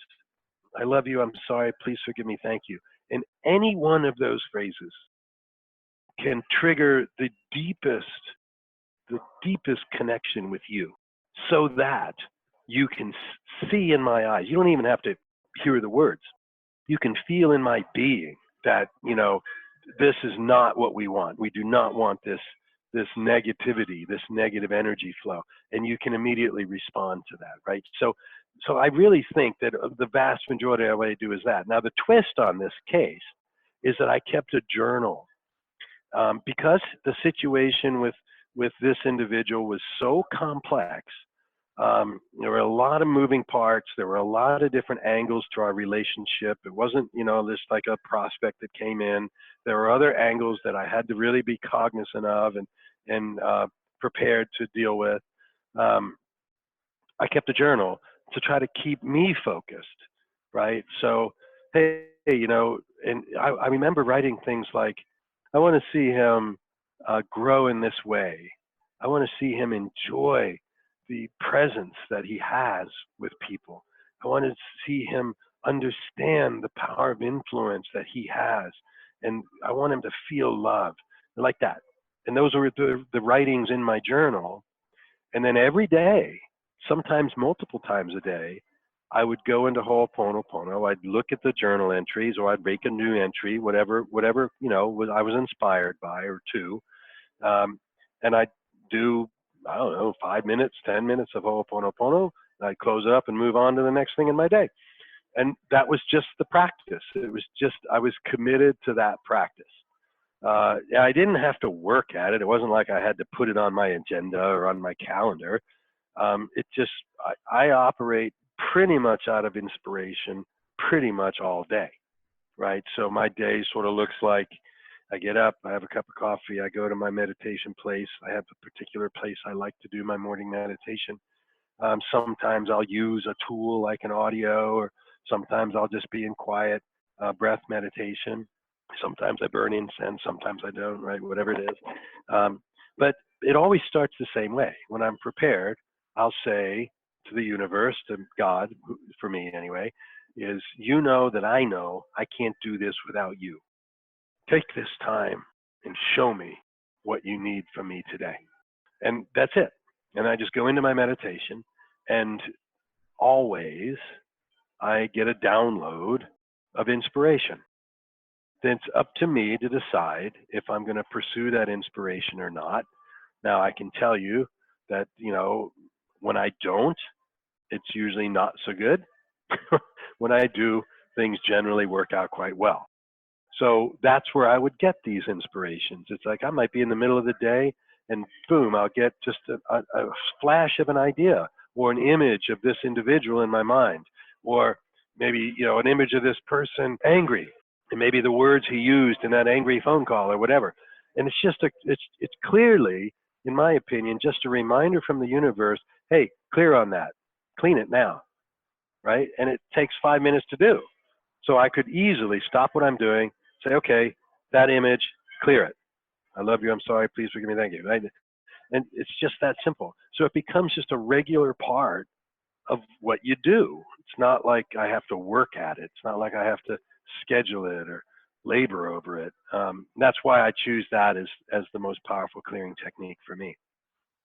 I love you, I'm sorry, please forgive me, thank you. And any one of those phrases can trigger the deepest connection with you, so that you can see in my eyes. You don't even have to hear the words. You can feel in my being that, this is not what we want. We do not want this negativity, this negative energy flow, and you can immediately respond to that, right? So I really think that the vast majority of what I do is that. Now, the twist on this case is that I kept a journal, because the situation with this individual was so complex. There were a lot of moving parts. There were a lot of different angles to our relationship. It wasn't, just like a prospect that came in. There were other angles that I had to really be cognizant of and prepared to deal with. I kept a journal to try to keep me focused, right? So, hey, and I remember writing things like, I want to see him grow in this way. I want to see him enjoy the presence that he has with people. I want to see him understand the power of influence that he has. And I want him to feel loved, like that. And those were the writings in my journal. And then every day, sometimes multiple times a day, I would go into Ho'oponopono. I'd look at the journal entries, or I'd make a new entry, whatever I was inspired by, or two, and I'd do, I don't know, 5 minutes, 10 minutes of Ho'oponopono. I'd close it up and move on to the next thing in my day. And that was just the practice. I was committed to that practice. I didn't have to work at it. It wasn't like I had to put it on my agenda or on my calendar. I operate pretty much out of inspiration pretty much all day, right? So my day sort of looks like, I get up, I have a cup of coffee, I go to my meditation place. I have a particular place I like to do my morning meditation. Sometimes I'll use a tool like an audio, or sometimes I'll just be in quiet breath meditation. Sometimes I burn incense, sometimes I don't, right? Whatever it is. But it always starts the same way. When I'm prepared, I'll say to the universe, to God, for me anyway, is, that I know I can't do this without you. Take this time and show me what you need from me today. And that's it. And I just go into my meditation, and always I get a download of inspiration. Then it's up to me to decide if I'm going to pursue that inspiration or not. Now, I can tell you that, when I don't, it's usually not so good. When I do, things generally work out quite well. So that's where I would get these inspirations. It's like I might be in the middle of the day, and boom, I'll get just a flash of an idea, or an image of this individual in my mind, or maybe, an image of this person angry, and maybe the words he used in that angry phone call or whatever. And it's just it's clearly, in my opinion, just a reminder from the universe, hey, clear on that, clean it now, right? And it takes 5 minutes to do. So I could easily stop what I'm doing, say, okay, that image, clear it. I love you, I'm sorry, please forgive me, thank you, right? And it's just that simple. So it becomes just a regular part of what you do. It's not like I have to work at it. It's not like I have to schedule it or labor over it. That's why I choose that as the most powerful clearing technique for me.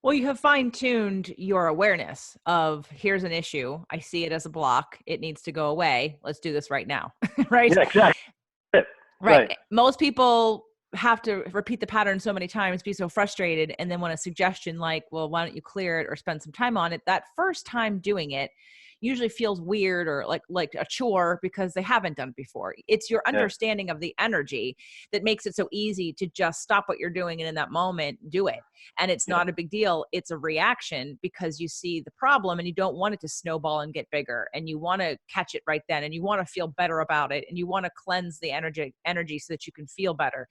Well, you have fine-tuned your awareness of, here's an issue. I see it as a block. It needs to go away. Let's do this right now. Right? Yeah, exactly. Right. Most people have to repeat the pattern so many times, be so frustrated. And then when a suggestion like, well, why don't you clear it or spend some time on it? That first time doing it usually feels weird or like a chore because they haven't done it before. It's your understanding of the energy that makes it so easy to just stop what you're doing and in that moment do it. And it's not a big deal. It's a reaction because you see the problem and you don't want it to snowball and get bigger, and you want to catch it right then, and you want to feel better about it, and you want to cleanse the energy so that you can feel better.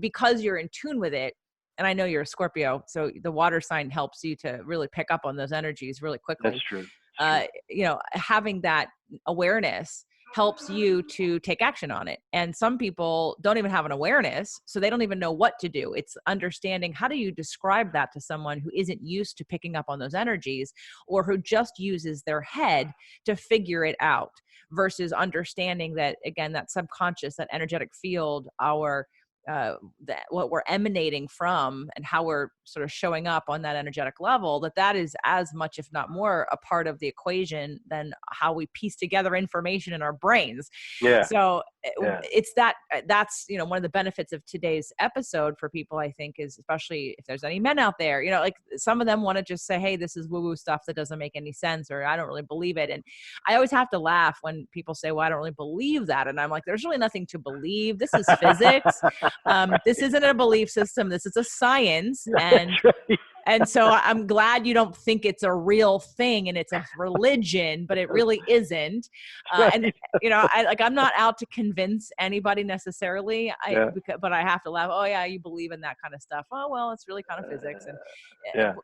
Because you're in tune with it, and I know you're a Scorpio, so the water sign helps you to really pick up on those energies really That's quickly. true. It's true. Having that awareness helps you to take action on it. And some people don't even have an awareness, so they don't even know what to do. It's understanding, how do you describe that to someone who isn't used to picking up on those energies, or who just uses their head to figure it out, versus understanding that, again, that subconscious, that energetic field, our that what we're emanating from and how we're sort of showing up on that energetic level, that is as much, if not more, a part of the equation than how we piece together information in our brains. Yeah. So Yeah. it's that's one of the benefits of today's episode for people, I think, is, especially if there's any men out there, like some of them want to just say, hey, this is woo-woo stuff that doesn't make any sense, or I don't really believe it. And I always have to laugh when people say, well, I don't really believe that. And I'm like, there's really nothing to believe. This is physics. This isn't a belief system. This is a science. And That's right. and so I'm glad you don't think it's a real thing and it's a religion, but it really isn't. And Right. I'm not out to convince anybody necessarily. Yeah. But I have to laugh. Oh yeah, you believe in that kind of stuff. Oh well, it's really kind of physics, and Yeah.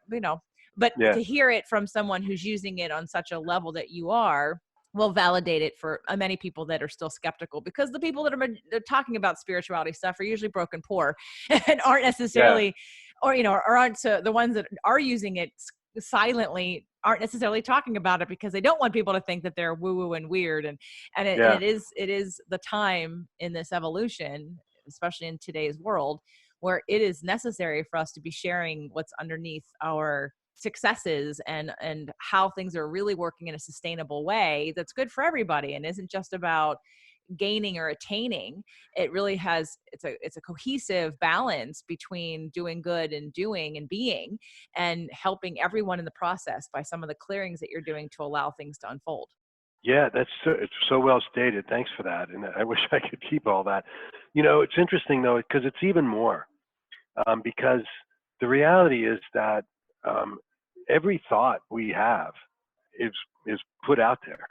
But Yeah. to hear it from someone who's using it on such a level that you are, will validate it for many people that are still skeptical, because the people that they're talking about spirituality stuff are usually broken poor and aren't Yeah. necessarily, or aren't, so the ones that are using it silently aren't necessarily talking about it because they don't want people to think that they're woo woo and weird. And Yeah. it is the time in this evolution, especially in today's world, where it is necessary for us to be sharing what's underneath our successes and how things are really working in a sustainable way that's good for everybody and isn't just about gaining or attaining. It really has, it's a cohesive balance between doing good and doing and being, and helping everyone in the process by some of the clearings that you're doing to allow things to unfold. Yeah, it's so well stated. Thanks for that. And I wish I could keep all that. It's interesting though, because it's even more, because the reality is that um, every thought we have is is put out there,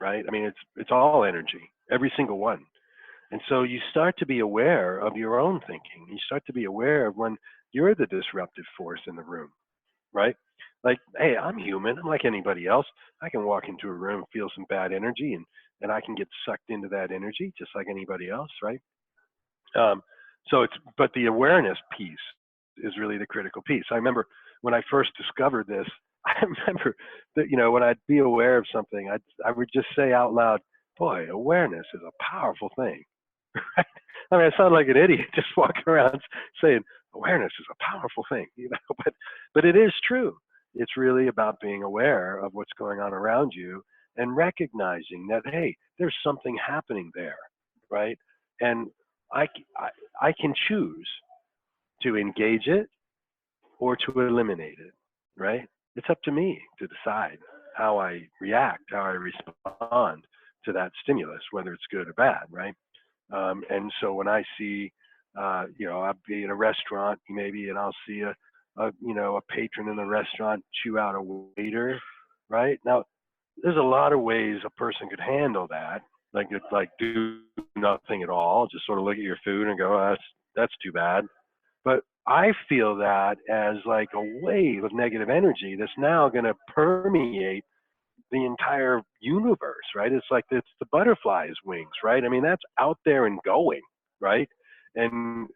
right? I mean, it's all energy, every single one. And so you start to be aware of your own thinking. You start to be aware of when you're the disruptive force in the room, right? Like, hey, I'm human. I'm like anybody else. I can walk into a room, feel some bad energy, and I can get sucked into that energy just like anybody else, right? Um, but the awareness piece is really the critical piece. I remember when I first discovered this, I remember that, when I'd be aware of something, I would just say out loud, boy, awareness is a powerful thing. Right? I mean, I sound like an idiot just walking around saying awareness is a powerful thing, but it is true. It's really about being aware of what's going on around you and recognizing that, hey, there's something happening there, right? And I, I can choose to engage it or to eliminate it, right? It's up to me to decide how I react, how I respond to that stimulus, whether it's good or bad, right? And so when I see, I'll be in a restaurant maybe, and I'll see a patron in the restaurant chew out a waiter, right? Now, there's a lot of ways a person could handle that. Like, it's like do nothing at all, just sort of look at your food and go, oh, that's too bad. But I feel that as like a wave of negative energy that's now going to permeate the entire universe, right? It's like it's the butterfly's wings, right? I mean, that's out there and going, right? And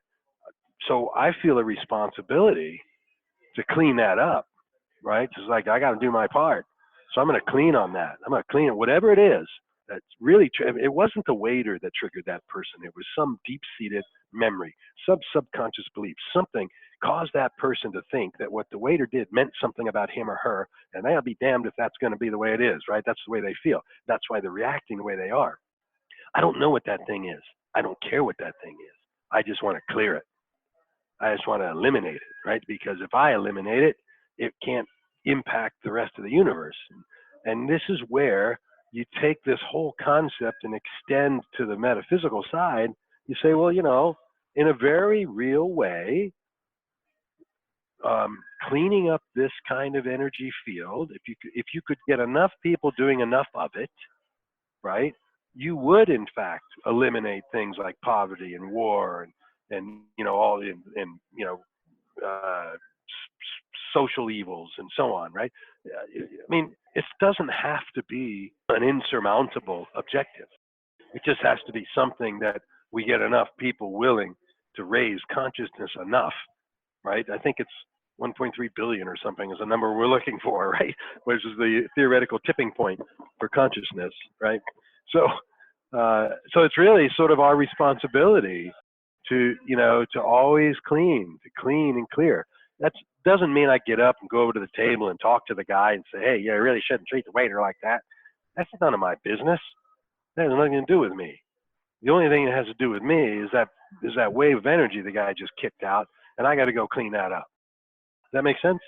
so I feel a responsibility to clean that up, right? It's like I got to do my part. So I'm going to clean on that. I'm going to clean it, whatever it is. That's really, it wasn't the waiter that triggered that person. It was some deep-seated memory, subconscious belief, something caused that person to think that what the waiter did meant something about him or her, and they'll be damned if that's going to be the way it is, right? That's the way they feel. That's why they're reacting the way they are. I don't know what that thing is. I don't care what that thing is. I just want to clear it. I just want to eliminate it, right? Because if I eliminate it, it can't impact the rest of the universe. And this is where you take this whole concept and extend to the metaphysical side. You say, well, in a very real way, cleaning up this kind of energy field, if you could get enough people doing enough of it, right, you would in fact eliminate things like poverty and war and all social evils and so on, right? I mean, it doesn't have to be an insurmountable objective. It just has to be something that we get enough people willing to raise consciousness enough, right? I think it's 1.3 billion or something is the number we're looking for, right? Which is the theoretical tipping point for consciousness, right? So, so it's really sort of our responsibility to, to always to clean and clear. That doesn't mean I get up and go over to the table and talk to the guy and say, hey, you really shouldn't treat the waiter like that. That's none of my business. That has nothing to do with me. The only thing that has to do with me is that wave of energy the guy just kicked out, and I got to go clean that up. Does that make sense?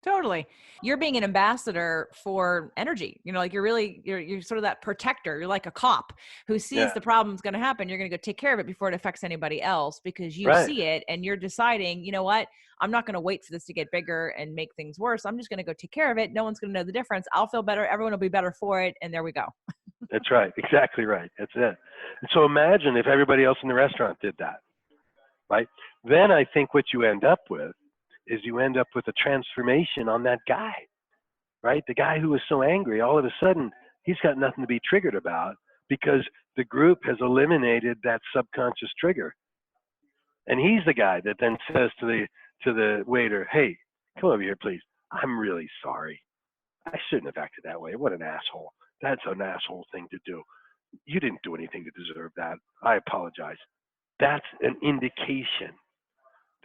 Totally. You're being an ambassador for energy. Like you're sort of that protector. You're like a cop who sees the problem's going to happen. You're going to go take care of it before it affects anybody else because you see it and you're deciding, you know what? I'm not going to wait for this to get bigger and make things worse. I'm just going to go take care of it. No one's going to know the difference. I'll feel better. Everyone will be better for it. And there we go. That's right. Exactly right. That's it. And so imagine if everybody else in the restaurant did that, right? Then I think what you end up with is you end up with a transformation on that guy, right? The guy who was so angry, all of a sudden, he's got nothing to be triggered about because the group has eliminated that subconscious trigger. And he's the guy that then says to the waiter, hey, come over here, please. I'm really sorry. I shouldn't have acted that way. What an asshole. That's an asshole thing to do. You didn't do anything to deserve that. I apologize. That's an indication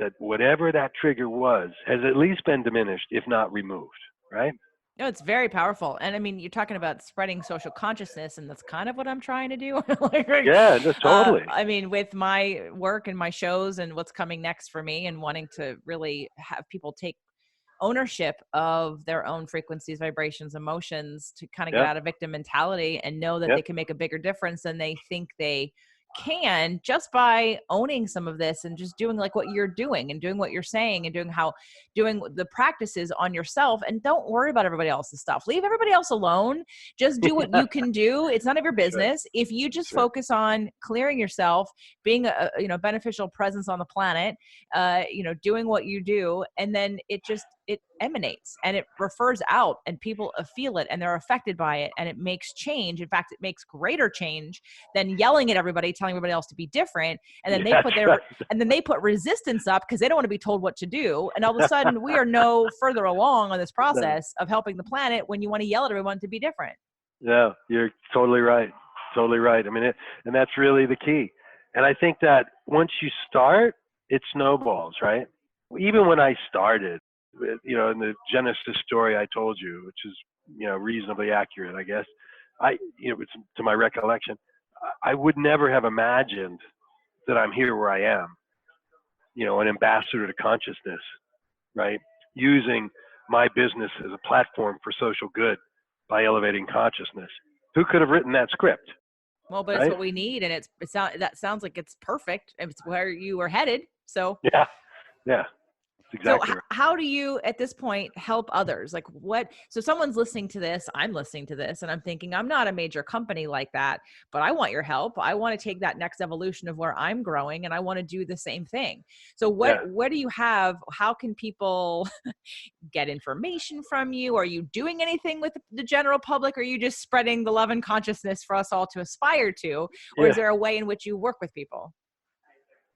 that whatever that trigger was has at least been diminished, if not removed, right? No, it's very powerful. And I mean, you're talking about spreading social consciousness, and that's kind of what I'm trying to do. Yeah, totally. I mean, with my work and my shows and what's coming next for me and wanting to really have people take ownership of their own frequencies, vibrations, emotions to kind of get out of victim mentality and know that they can make a bigger difference than they think they can just by owning some of this and just doing like what you're doing and doing what you're saying and doing the practices on yourself, and don't worry about everybody else's stuff. Leave everybody else alone. Just do what you can do. It's none of your business. If you just focus on clearing yourself, being a beneficial presence on the planet, doing what you do, and then it emanates and it refers out and people feel it and they're affected by it and it makes change. In fact, it makes greater change than yelling at everybody, telling everybody else to be different. And then they put resistance up because they don't want to be told what to do. And all of a sudden we are no further along on this process of helping the planet when you want to yell at everyone to be different. Yeah, you're totally right. Totally right. I mean, and that's really the key. And I think that once you start, it snowballs, right? Even when I started, in the Genesis story I told you, which is, reasonably accurate, I guess, it's to my recollection, I would never have imagined that I'm here where I am, an ambassador to consciousness, right? Using my business as a platform for social good by elevating consciousness. Who could have written that script? Well, but it's what we need, and that sounds like it's perfect. It's where you were headed. So yeah. Exactly. So how do you, at this point, help others? Like so someone's listening to this, I'm listening to this, and I'm thinking, I'm not a major company like that, but I want your help. I want to take that next evolution of where I'm growing, and I want to do the same thing. So what do you have? How can people get information from you? Are you doing anything with the general public? Or are you just spreading the love and consciousness for us all to aspire to? Or is there a way in which you work with people?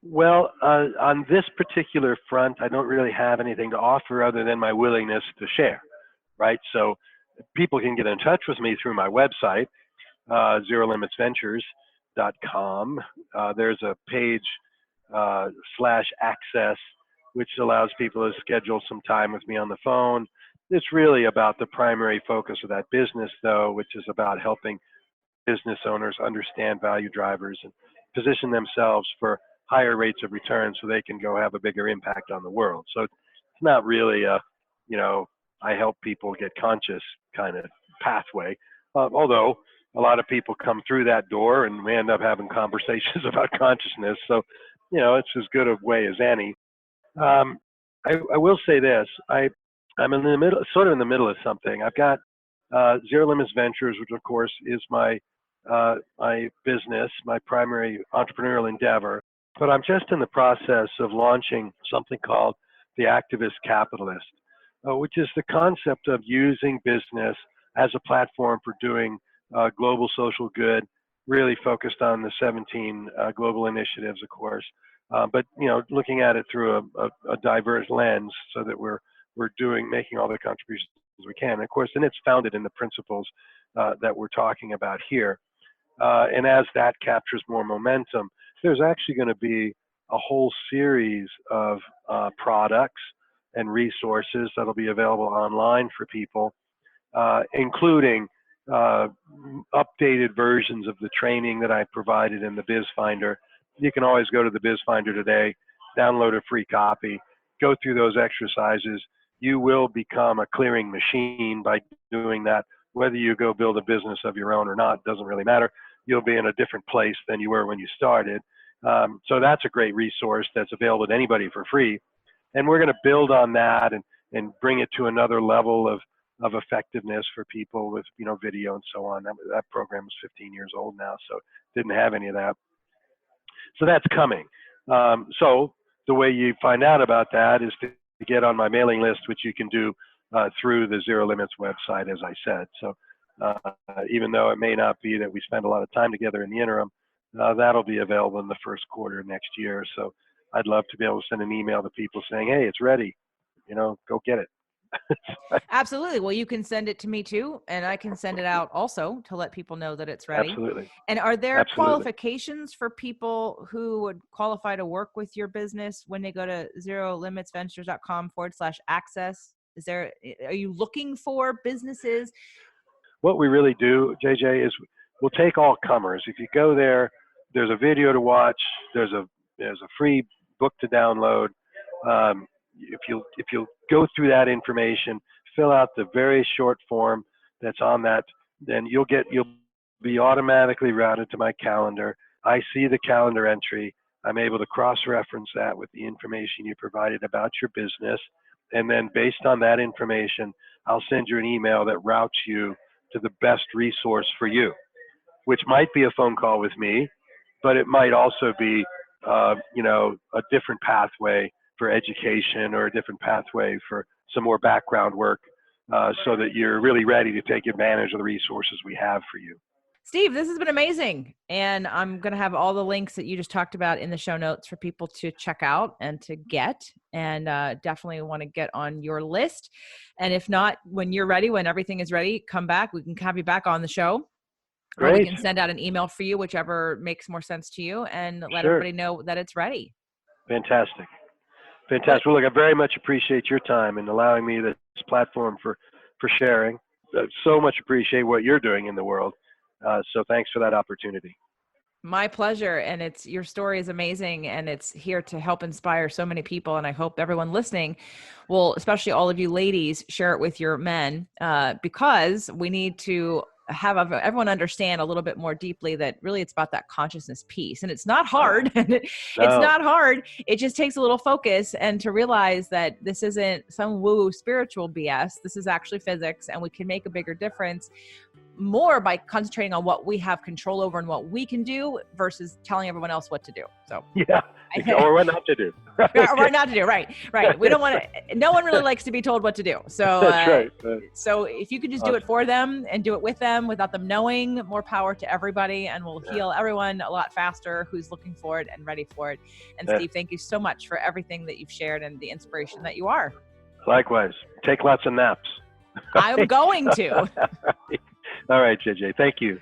Well, on this particular front, I don't really have anything to offer other than my willingness to share, right? So people can get in touch with me through my website, zerolimitsventures.com. There's a page /access, which allows people to schedule some time with me on the phone. It's really about the primary focus of that business, though, which is about helping business owners understand value drivers and position themselves for higher rates of return so they can go have a bigger impact on the world. So it's not really I help people get conscious kind of pathway, although a lot of people come through that door and we end up having conversations about consciousness. So, it's as good a way as any. I will say this, I'm in the middle of something. I've got Zero Limits Ventures, which of course is my business, my primary entrepreneurial endeavor. But I'm just in the process of launching something called the activist capitalist, which is the concept of using business as a platform for doing global social good, really focused on the 17 global initiatives, of course, but looking at it through a diverse lens so that we're making all the contributions we can. And of course, and it's founded in the principles that we're talking about here. And as that captures more momentum, there's actually going to be a whole series of products and resources that'll be available online for people, including updated versions of the training that I provided in the Biz Finder. You can always go to the Biz Finder today, download a free copy, go through those exercises. You will become a clearing machine by doing that. Whether you go build a business of your own or not, doesn't really matter. You'll be in a different place than you were when you started. So that's a great resource that's available to anybody for free. And we're going to build on that and bring it to another level of effectiveness for people with video and so on. That program is 15 years old now, so didn't have any of that. So that's coming. So the way you find out about that is to get on my mailing list, which you can do through the Zero Limits website, as I said. So even though it may not be that we spend a lot of time together in the interim, that'll be available in the first quarter of next year. So I'd love to be able to send an email to people saying, hey, it's ready, go get it. Absolutely. Well, you can send it to me too, and I can send it out also to let people know that it's ready. Absolutely. And are there Absolutely. qualifications for people who would qualify to work with your business when they go to zerolimitsventures.com/access? Are you looking for businesses? What we really do, JJ, is we'll take all comers. If you go there, there's a video to watch, there's a free book to download. If you'll go through that information, fill out the very short form that's on that, then you'll be automatically routed to my calendar. I see the calendar entry. I'm able to cross-reference that with the information you provided about your business. And then based on that information, I'll send you an email that routes you to the best resource for you, which might be a phone call with me, but it might also be, a different pathway for education or a different pathway for some more background work, so that you're really ready to take advantage of the resources we have for you. Steve, this has been amazing. And I'm going to have all the links that you just talked about in the show notes for people to check out and to get, and definitely want to get on your list. And if not, when you're ready, when everything is ready, come back. We can have you back on the show. Great. Or we can send out an email for you, whichever makes more sense to you, and let everybody know that it's ready. Fantastic. Well, look, I very much appreciate your time and allowing me this platform for sharing. So much appreciate what you're doing in the world. So thanks for that opportunity. My pleasure. And your story is amazing, and it's here to help inspire so many people. And I hope everyone listening will, especially all of you ladies, share it with your men, because we need to have everyone understand a little bit more deeply that really it's about that consciousness piece. And it's not hard. It's not hard. It just takes a little focus, and to realize that this isn't some woo spiritual BS. This is actually physics, and we can make a bigger difference more by concentrating on what we have control over and what we can do versus telling everyone else what to do. So or what not to do. Or what not to do. Right. We don't want to. No one really likes to be told what to do. So that's right. So if you could just do it for them and do it with them without them knowing, more power to everybody, and we'll heal everyone a lot faster who's looking for it and ready for it. And Steve, thank you so much for everything that you've shared and the inspiration that you are. Likewise. Take lots of naps. I'm going to. All right, JJ. Thank you.